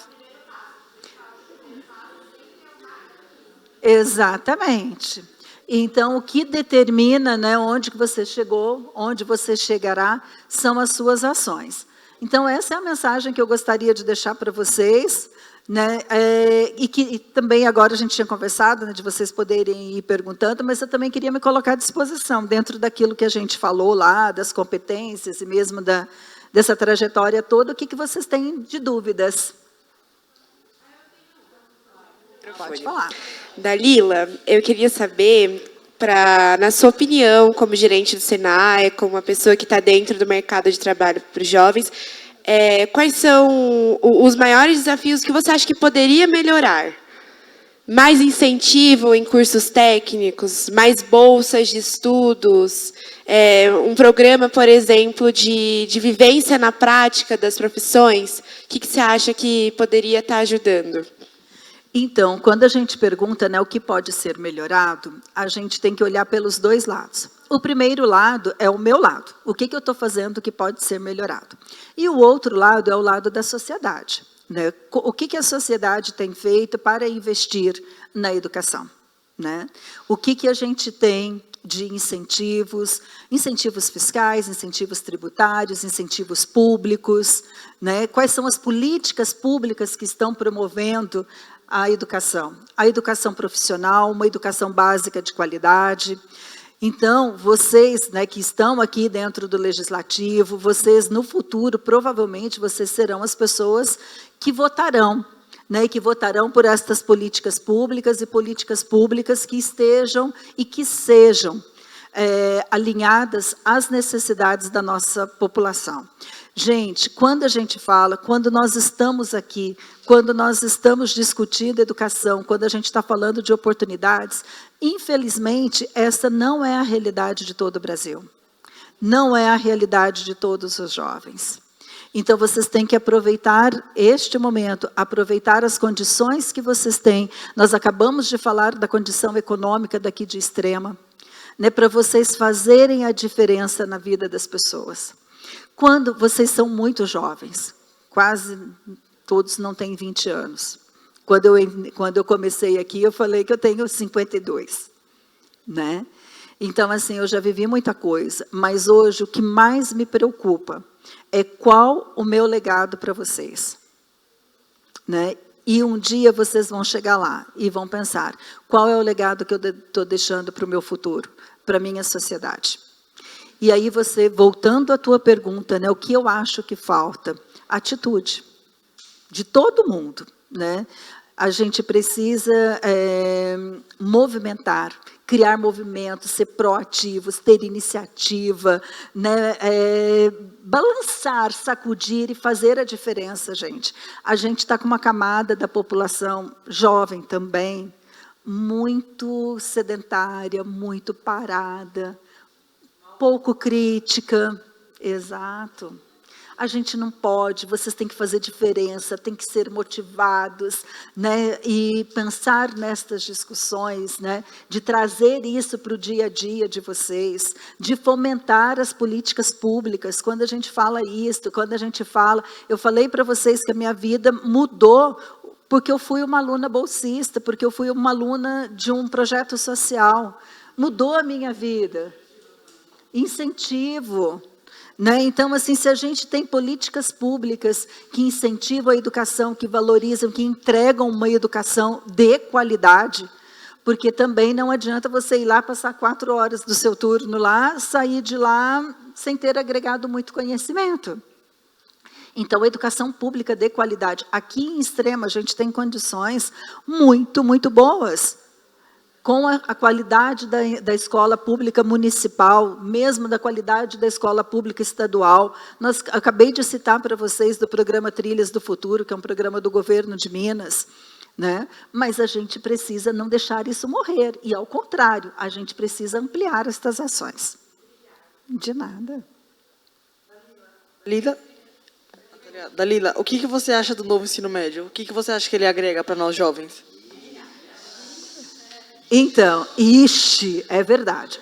Exatamente. Então, o que determina, né, onde que você chegou, onde você chegará, são as suas ações. Então, essa é a mensagem que eu gostaria de deixar para vocês, né, e também agora a gente tinha conversado, né, de vocês poderem ir perguntando, mas eu também queria me colocar à disposição, dentro daquilo que a gente falou lá, das competências e mesmo dessa trajetória toda, o que vocês têm de dúvidas? Pode falar. Dalila, eu queria saber, na sua opinião, como gerente do Senai, como uma pessoa que está dentro do mercado de trabalho para os jovens, quais são os maiores desafios que você acha que poderia melhorar? Mais incentivo em cursos técnicos, mais bolsas de estudos, um programa, por exemplo, de vivência na prática das profissões? O que você acha que poderia estar ajudando? Então, quando a gente pergunta, né, o que pode ser melhorado, a gente tem que olhar pelos dois lados. O primeiro lado é o meu lado. O que eu estou fazendo que pode ser melhorado? E o outro lado é o lado da sociedade, né? O que a sociedade tem feito para investir na educação, né? O que a gente tem de incentivos fiscais, incentivos tributários, incentivos públicos, né? Quais são as políticas públicas que estão promovendo a educação profissional, uma educação básica de qualidade. Então, vocês, né, que estão aqui dentro do Legislativo, vocês no futuro, provavelmente, vocês serão as pessoas que votarão, né, que votarão por estas políticas públicas e políticas públicas que estejam e que sejam alinhadas às necessidades da nossa população. Gente, quando a gente fala, quando nós estamos aqui, quando nós estamos discutindo educação, quando a gente está falando de oportunidades, infelizmente, essa não é a realidade de todo o Brasil. Não é a realidade de todos os jovens. Então, vocês têm que aproveitar este momento, aproveitar as condições que vocês têm. Nós acabamos de falar da condição econômica daqui de Extrema, né, para vocês fazerem a diferença na vida das pessoas. Quando vocês são muito jovens, quase todos não têm 20 anos. Quando eu comecei aqui, eu falei que eu tenho 52, né? Então, assim, eu já vivi muita coisa, mas hoje o que mais me preocupa é qual o meu legado para vocês, né? E um dia vocês vão chegar lá e vão pensar, qual é o legado que eu estou deixando para o meu futuro, para a minha sociedade? E aí você, voltando à tua pergunta, né, o que eu acho que falta? Atitude, de todo mundo, né? A gente precisa movimentar, criar movimentos, ser proativos, ter iniciativa, né, balançar, sacudir e fazer a diferença, gente. A gente está com uma camada da população jovem também, muito sedentária, muito parada, pouco crítica, exato. A gente não pode, vocês têm que fazer diferença, têm que ser motivados, né, e pensar nestas discussões, né, de trazer isso para o dia a dia de vocês, de fomentar as políticas públicas. Quando a gente fala isso, quando a gente fala, eu falei para vocês que a minha vida mudou, porque eu fui uma aluna bolsista, porque eu fui uma aluna de um projeto social, mudou a minha vida. Incentivo, né? Então, assim, se a gente tem políticas públicas que incentivam a educação, que valorizam, que entregam uma educação de qualidade, porque também não adianta você ir lá, passar 4 horas do seu turno lá, sair de lá sem ter agregado muito conhecimento. Então, a educação pública de qualidade. Aqui em Extrema, a gente tem condições muito, muito boas. Com a qualidade da escola pública municipal, mesmo da qualidade da escola pública estadual. Acabei de citar para vocês do programa Trilhas do Futuro, que é um programa do governo de Minas, né? Mas a gente precisa não deixar isso morrer, e ao contrário, a gente precisa ampliar estas ações. De nada. Dalila, o que você acha do novo ensino médio? O que você acha que ele agrega para nós jovens? Então, é verdade.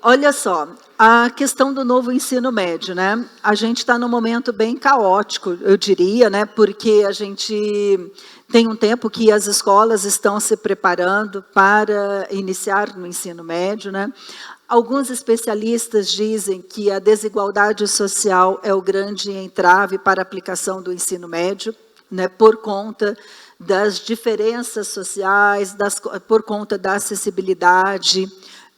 Olha só, a questão do novo ensino médio, né? A gente está num momento bem caótico, eu diria, né? Porque a gente tem um tempo que as escolas estão se preparando para iniciar no ensino médio, né? Alguns especialistas dizem que a desigualdade social é o grande entrave para a aplicação do ensino médio, né? Por conta das diferenças sociais, por conta da acessibilidade,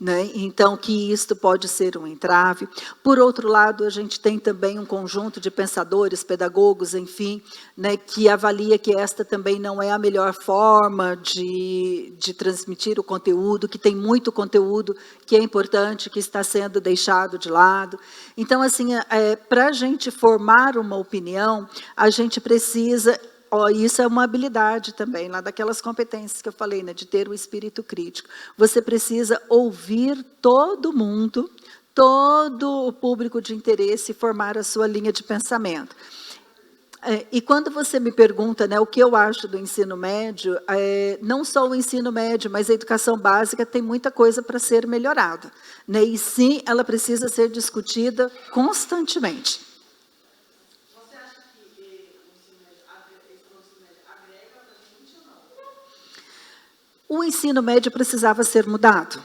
né? Então, que isto pode ser um entrave. Por outro lado, a gente tem também um conjunto de pensadores, pedagogos, enfim, né, que avalia que esta também não é a melhor forma de transmitir o conteúdo, que tem muito conteúdo que é importante, que está sendo deixado de lado. Então, assim, para a gente formar uma opinião, a gente precisa... isso é uma habilidade também, lá daquelas competências que eu falei, né, de ter o espírito crítico. Você precisa ouvir todo mundo, todo o público de interesse e formar a sua linha de pensamento. E quando você me pergunta, né, o que eu acho do ensino médio, não só o ensino médio, mas a educação básica tem muita coisa para ser melhorada, né, e sim, ela precisa ser discutida constantemente. O ensino médio precisava ser mudado,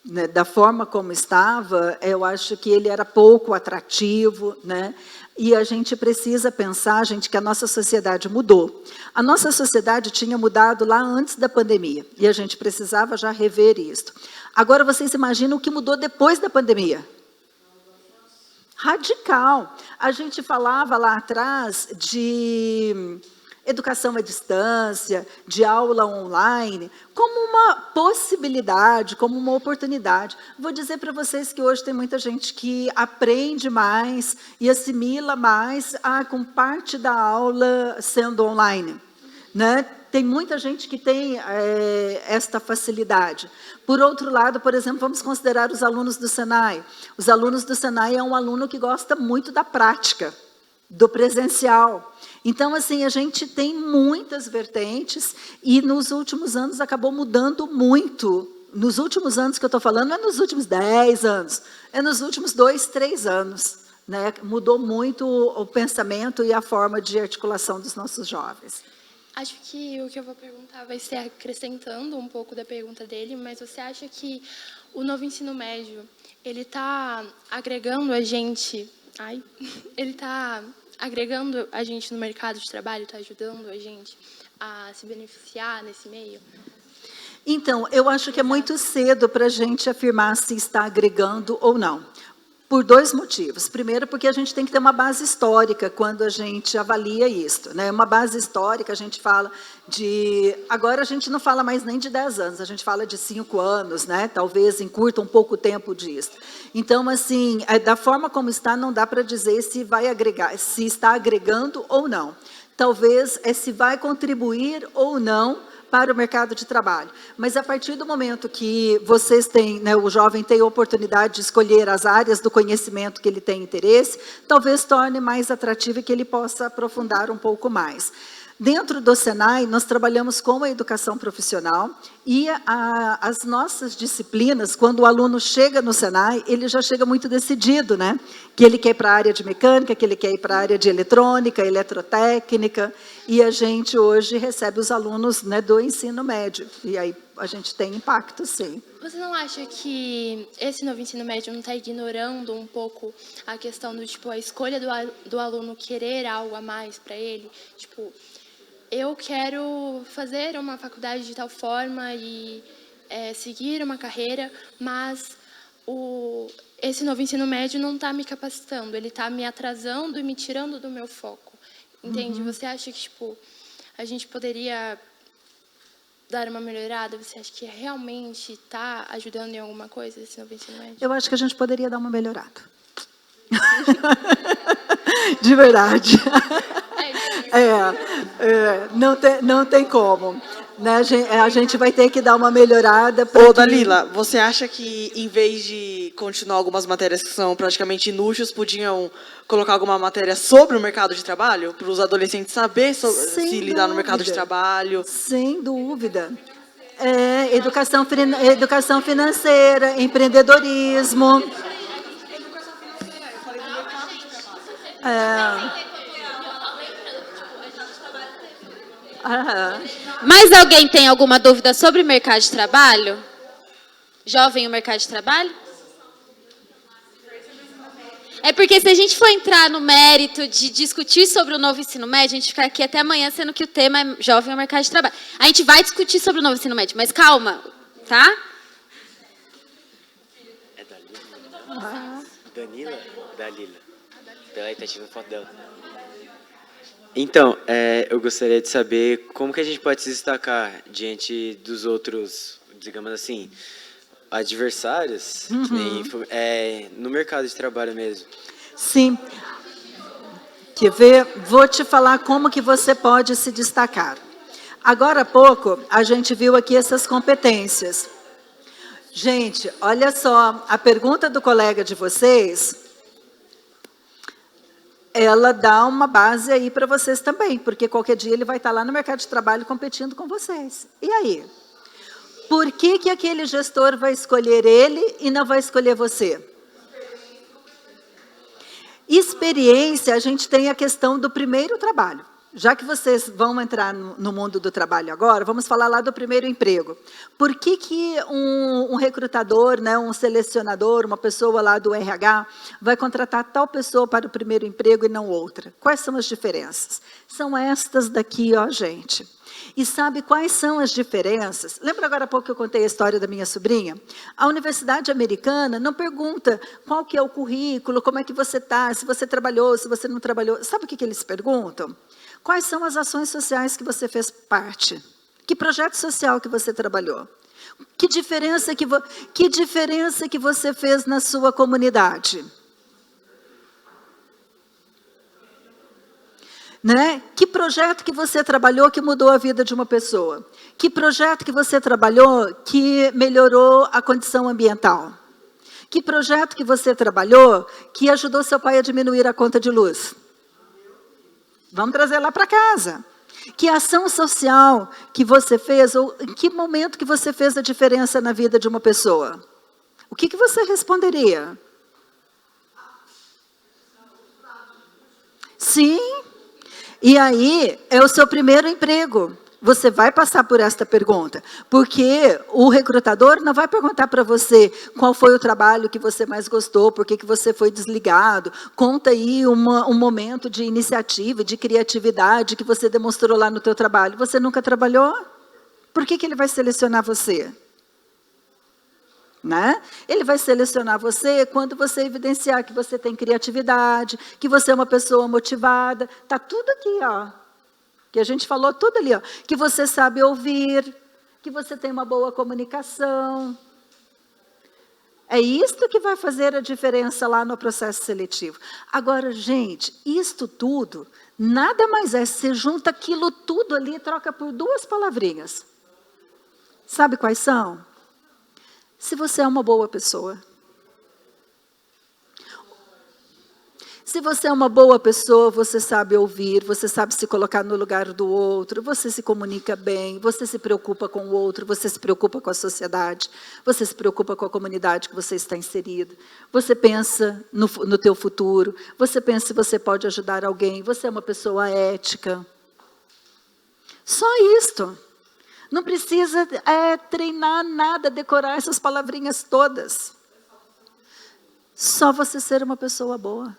né? Da forma como estava, eu acho que ele era pouco atrativo, né? E a gente precisa pensar, gente, que a nossa sociedade mudou. A nossa sociedade tinha mudado lá antes da pandemia, e a gente precisava já rever isso. Agora, vocês imaginam o que mudou depois da pandemia? Radical. A gente falava lá atrás de... educação à distância, de aula online, como uma possibilidade, como uma oportunidade. Vou dizer para vocês que hoje tem muita gente que aprende mais e assimila mais com parte da aula sendo online, né? Tem muita gente que tem esta facilidade. Por outro lado, por exemplo, vamos considerar os alunos do Senai. Os alunos do Senai é um aluno que gosta muito da prática, do presencial. Então, assim, a gente tem muitas vertentes e nos últimos anos acabou mudando muito. Nos últimos anos que eu estou falando, não é nos últimos 10 anos, é nos últimos 2, 3 anos. Né? Mudou muito o pensamento e a forma de articulação dos nossos jovens. Acho que o que eu vou perguntar vai ser acrescentando um pouco da pergunta dele, mas você acha que o novo ensino médio, ele está agregando a gente... ele está agregando a gente no mercado de trabalho, está ajudando a gente a se beneficiar nesse meio? Então, eu acho que é muito cedo para a gente afirmar se está agregando ou não. Por 2 motivos. Primeiro, porque a gente tem que ter uma base histórica quando a gente avalia isso, né? Uma base histórica, a gente fala de... Agora a gente não fala mais nem de 10 anos, a gente fala de 5 anos, né? Talvez encurta um pouco o tempo disso. Então, assim, da forma como está, não dá para dizer se vai agregar, se está agregando ou não. Talvez se vai contribuir ou não para o mercado de trabalho. Mas a partir do momento que vocês têm, né, o jovem tem a oportunidade de escolher as áreas do conhecimento que ele tem interesse, talvez torne mais atrativo e que ele possa aprofundar um pouco mais. Dentro do Senai, nós trabalhamos com a educação profissional e as nossas disciplinas, quando o aluno chega no Senai, ele já chega muito decidido, né? Que ele quer ir para a área de mecânica, que ele quer ir para a área de eletrônica, eletrotécnica, e a gente hoje recebe os alunos, né, do ensino médio, e aí a gente tem impacto, sim. Você não acha que esse novo ensino médio não está ignorando um pouco a questão do, tipo, a escolha do aluno querer algo a mais para ele? Tipo... eu quero fazer uma faculdade de tal forma e seguir uma carreira, mas esse novo ensino médio não está me capacitando, ele está me atrasando e me tirando do meu foco. Entende? Uhum. Você acha que, tipo, a gente poderia dar uma melhorada? Você acha que realmente está ajudando em alguma coisa esse novo ensino médio? Eu acho que a gente poderia dar uma melhorada. De verdade. Não tem como. Né? A gente vai ter que dar uma melhorada. Ô, Dalila, você acha que, em vez de continuar algumas matérias que são praticamente inúteis, podiam colocar alguma matéria sobre o mercado de trabalho? Para os adolescentes saber se lidar no mercado de trabalho? Sem dúvida. Educação financeira, empreendedorismo. Mais alguém tem alguma dúvida sobre o mercado de trabalho? Jovem, o mercado de trabalho? É porque se a gente for entrar no mérito de discutir sobre o novo ensino médio, a gente fica aqui até amanhã, sendo que o tema é jovem e o mercado de trabalho. A gente vai discutir sobre o novo ensino médio, mas calma, tá? É Dalila? Danila? Dalila. Pela tá tirando foto dela. Então, eu gostaria de saber como que a gente pode se destacar diante dos outros, digamos assim, adversários, que nem, no mercado de trabalho mesmo. Sim. Quer ver? Vou te falar como que você pode se destacar. Agora há pouco, a gente viu aqui essas competências. Gente, olha só, a pergunta do colega de vocês, ela dá uma base aí para vocês também, porque qualquer dia ele vai estar lá no mercado de trabalho competindo com vocês. E aí? Por que que aquele gestor vai escolher ele e não vai escolher você? Experiência, a gente tem a questão do primeiro trabalho. Já que vocês vão entrar no mundo do trabalho agora, vamos falar lá do primeiro emprego. Por que que um recrutador, né, um selecionador, uma pessoa lá do RH, vai contratar tal pessoa para o primeiro emprego e não outra? Quais são as diferenças? São estas daqui, ó, gente. E sabe quais são as diferenças? Lembra agora há pouco que eu contei a história da minha sobrinha? A Universidade Americana não pergunta qual que é o currículo, como é que você está, se você trabalhou, se você não trabalhou. Sabe o que eles perguntam? Quais são as ações sociais que você fez parte? Que projeto social que você trabalhou? Que diferença que você fez na sua comunidade? Né? Que projeto que você trabalhou que mudou a vida de uma pessoa? Que projeto que você trabalhou que melhorou a condição ambiental? Que projeto que você trabalhou que ajudou seu pai a diminuir a conta de luz? Vamos trazer lá para casa. Que ação social que você fez, ou em que momento que você fez a diferença na vida de uma pessoa? O que você responderia? Sim. E aí, é o seu primeiro emprego. Você vai passar por esta pergunta, porque o recrutador não vai perguntar para você qual foi o trabalho que você mais gostou, por que você foi desligado, conta aí um momento de iniciativa, de criatividade que você demonstrou lá no teu trabalho. Você nunca trabalhou? Por que ele vai selecionar você? Né? Ele vai selecionar você quando você evidenciar que você tem criatividade, que você é uma pessoa motivada. Está tudo aqui, ó. Que a gente falou tudo ali, ó. Que você sabe ouvir, que você tem uma boa comunicação. É isto que vai fazer a diferença lá no processo seletivo. Agora, gente, isto tudo, nada mais é. Você junta aquilo tudo ali e troca por duas palavrinhas. Sabe quais são? Se você é uma boa pessoa. Se você é uma boa pessoa, você sabe ouvir, você sabe se colocar no lugar do outro, você se comunica bem, você se preocupa com o outro, você se preocupa com a sociedade, você se preocupa com a comunidade que você está inserido, você pensa no teu futuro, você pensa se você pode ajudar alguém, você é uma pessoa ética. Só isto. Não precisa treinar nada, decorar essas palavrinhas todas. Só você ser uma pessoa boa.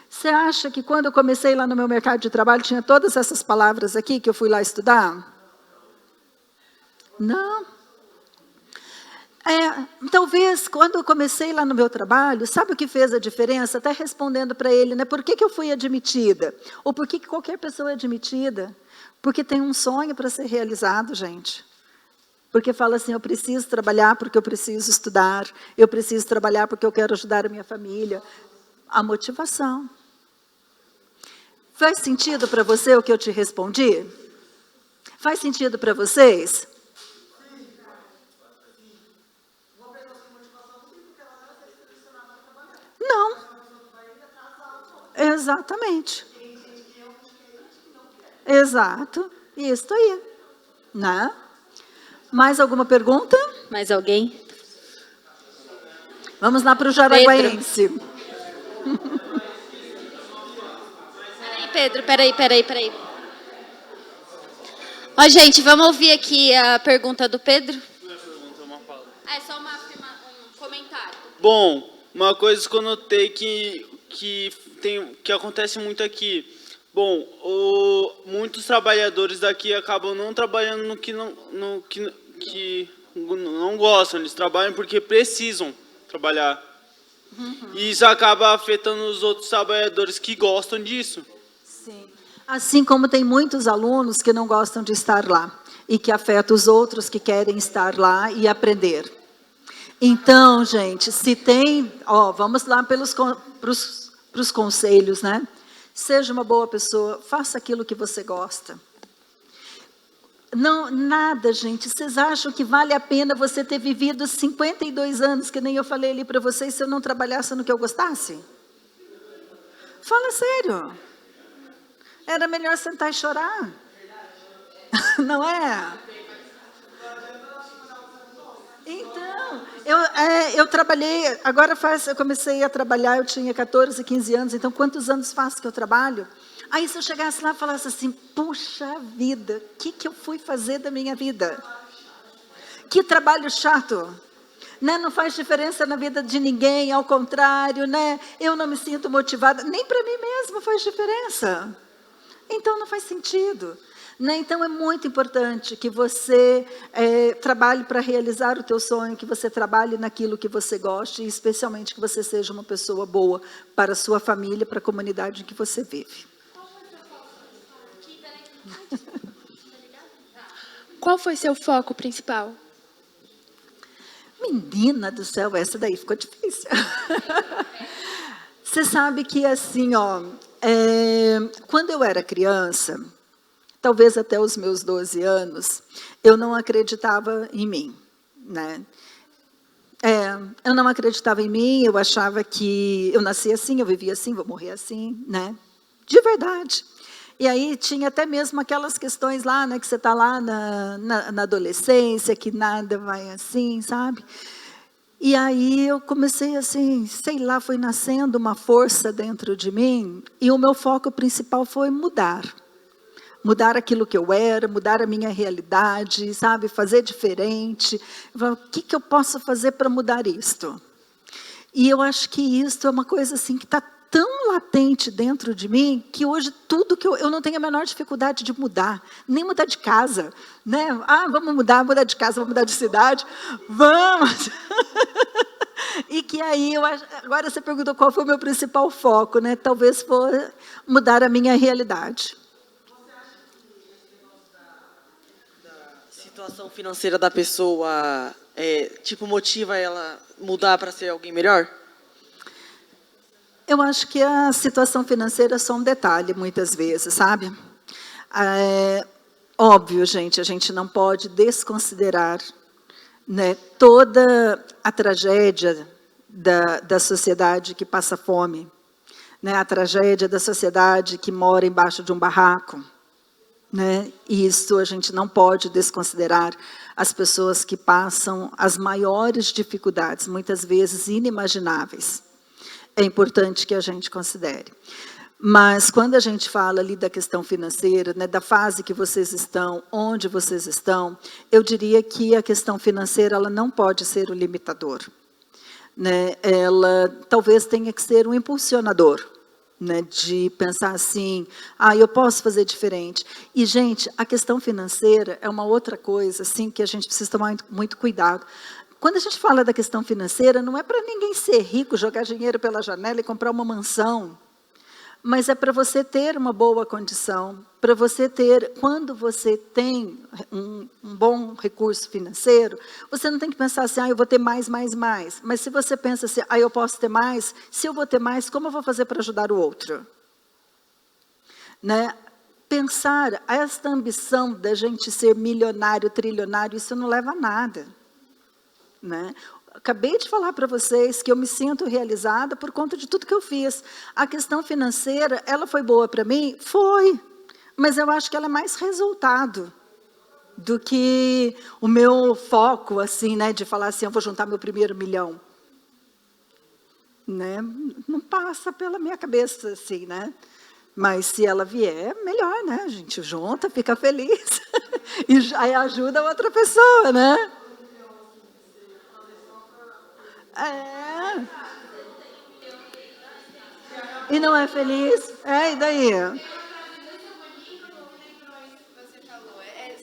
Você acha que quando eu comecei lá no meu mercado de trabalho, tinha todas essas palavras aqui que eu fui lá estudar? Não. Talvez, quando eu comecei lá no meu trabalho, sabe o que fez a diferença? Até respondendo para ele, né? Por que eu fui admitida? Ou por que qualquer pessoa é admitida? Porque tem um sonho para ser realizado, gente. Porque fala assim, eu preciso trabalhar porque eu preciso estudar, eu preciso trabalhar porque eu quero ajudar a minha família. A motivação. Faz sentido para você o que eu te respondi? Faz sentido para vocês? Não. Exatamente. Exato. Isso aí. Né? Mais alguma pergunta? Mais alguém? Vamos lá para o Jaraguaense. Pedro, peraí. Ó, gente, vamos ouvir aqui a pergunta do Pedro? Não é pergunta, é uma fala. É só um comentário. Bom, uma coisa que eu notei que acontece muito aqui. Bom, muitos trabalhadores daqui acabam não trabalhando no que não gostam. Eles trabalham porque precisam trabalhar. E isso acaba afetando os outros trabalhadores que gostam disso. Sim. Assim como tem muitos alunos que não gostam de estar lá e que afeta os outros que querem estar lá e aprender. Então, gente, se tem, vamos lá pros conselhos, né? Seja uma boa pessoa, faça aquilo que você gosta. Não, nada, gente. Vocês acham que vale a pena você ter vivido 52 anos, que nem eu falei ali para vocês, se eu não trabalhasse no que eu gostasse? Fala sério. Era melhor sentar e chorar. Não é? Então, eu trabalhei, eu comecei a trabalhar, eu tinha 14, 15 anos, então quantos anos faz que eu trabalho? Aí se eu chegasse lá e falasse assim, puxa vida, o que eu fui fazer da minha vida? Que trabalho chato. Né? Não faz diferença na vida de ninguém, ao contrário, né? Eu não me sinto motivada, nem para mim mesma faz diferença. Então não faz sentido. Né? Então é muito importante que você trabalhe para realizar o teu sonho, que você trabalhe naquilo que você goste e especialmente que você seja uma pessoa boa para a sua família, para a comunidade em que você vive. Qual foi seu foco principal? Menina do céu, essa daí ficou difícil. Você sabe que assim, quando eu era criança, talvez até os meus 12 anos, eu não acreditava em mim, né? Eu não acreditava em mim, eu achava que eu nasci assim, eu vivia assim, vou morrer assim, né? De verdade. E aí tinha até mesmo aquelas questões lá, né, que você está lá na adolescência, que nada vai assim, sabe? E aí eu comecei assim, sei lá, foi nascendo uma força dentro de mim, e o meu foco principal foi mudar. Mudar aquilo que eu era, mudar a minha realidade, sabe? Fazer diferente. O que eu posso fazer para mudar isto? E eu acho que isto é uma coisa assim que está tão latente dentro de mim, que hoje tudo que eu não tenho a menor dificuldade de mudar, nem mudar de casa, né? Vamos mudar de casa, vamos mudar de cidade, vamos! E que aí, agora você perguntou qual foi o meu principal foco, né? Talvez for mudar a minha realidade. A situação financeira da pessoa, motiva ela mudar para ser alguém melhor? Eu acho que a situação financeira é só um detalhe, muitas vezes, sabe? Óbvio, gente, a gente não pode desconsiderar, né, toda a tragédia da sociedade que passa fome, né, a tragédia da sociedade que mora embaixo de um barraco. Né? Isso a gente não pode desconsiderar as pessoas que passam as maiores dificuldades, muitas vezes inimagináveis. É importante que a gente considere. Mas quando a gente fala ali da questão financeira, né, da fase que vocês estão, onde vocês estão, eu diria que a questão financeira ela não pode ser o limitador. Né? Ela talvez tenha que ser um impulsionador. Né, de pensar assim, eu posso fazer diferente. E, gente, a questão financeira é uma outra coisa assim, que a gente precisa tomar muito cuidado. Quando a gente fala da questão financeira, não é para ninguém ser rico, jogar dinheiro pela janela e comprar uma mansão, mas é para você ter uma boa condição, para você ter, quando você tem um bom recurso financeiro, você não tem que pensar assim, eu vou ter mais, mas se você pensa assim, eu posso ter mais, se eu vou ter mais, como eu vou fazer para ajudar o outro? Né? Pensar, esta ambição da gente ser milionário, trilionário, isso não leva a nada. Né? Acabei de falar para vocês que eu me sinto realizada por conta de tudo que eu fiz. A questão financeira, ela foi boa para mim? Foi. Mas eu acho que ela é mais resultado. do que o meu foco, assim, né, de falar assim, eu vou juntar meu primeiro milhão. Né? Não passa pela minha cabeça, assim, né? Mas se ela vier, melhor, né? A gente junta, fica feliz e aí ajuda a outra pessoa, né? É. E não é feliz? E daí?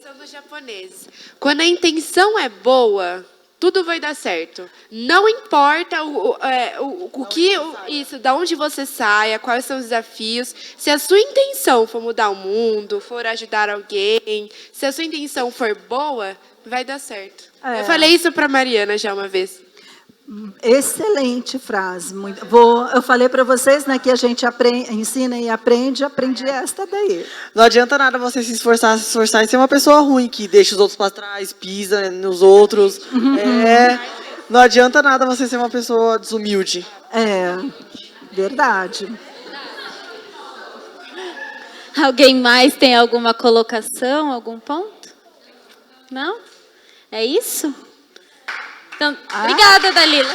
São dos japoneses. Quando a intenção é boa, tudo vai dar certo. Não importa da onde você saia, quais são os desafios. Se a sua intenção for mudar o mundo, for ajudar alguém, se a sua intenção for boa, vai dar certo. Eu falei isso para Mariana já uma vez. Excelente frase. Eu falei para vocês, né, que a gente ensina e aprendi esta daí. Não adianta nada você se esforçar e ser uma pessoa ruim, que deixa os outros para trás, pisa nos outros. Não adianta nada você ser uma pessoa desumilde. Verdade. Alguém mais tem alguma colocação, algum ponto? Não? É isso? Então, obrigada, Dalila.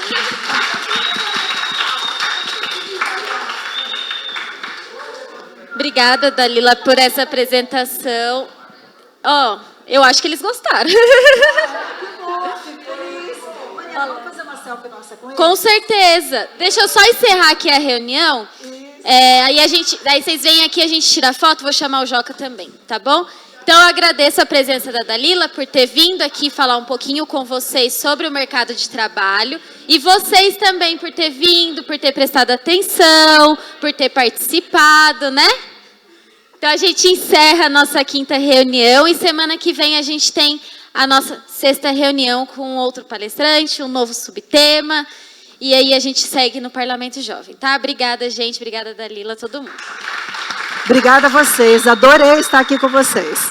Obrigada, Dalila, por essa apresentação. Eu acho que eles gostaram. Vamos fazer uma selfie nossa com eles? Com certeza. Deixa eu só encerrar aqui a reunião. Daí vocês vêm aqui, a gente tira foto, vou chamar o Joca também, tá bom? Então, eu agradeço a presença da Dalila por ter vindo aqui falar um pouquinho com vocês sobre o mercado de trabalho. E vocês também por ter vindo, por ter prestado atenção, por ter participado, né? Então, a gente encerra a nossa 5ª reunião e semana que vem a gente tem a nossa 6ª reunião com outro palestrante, um novo subtema. E aí a gente segue no Parlamento Jovem, tá? Obrigada, gente. Obrigada, Dalila, todo mundo. Obrigada a vocês. Adorei estar aqui com vocês.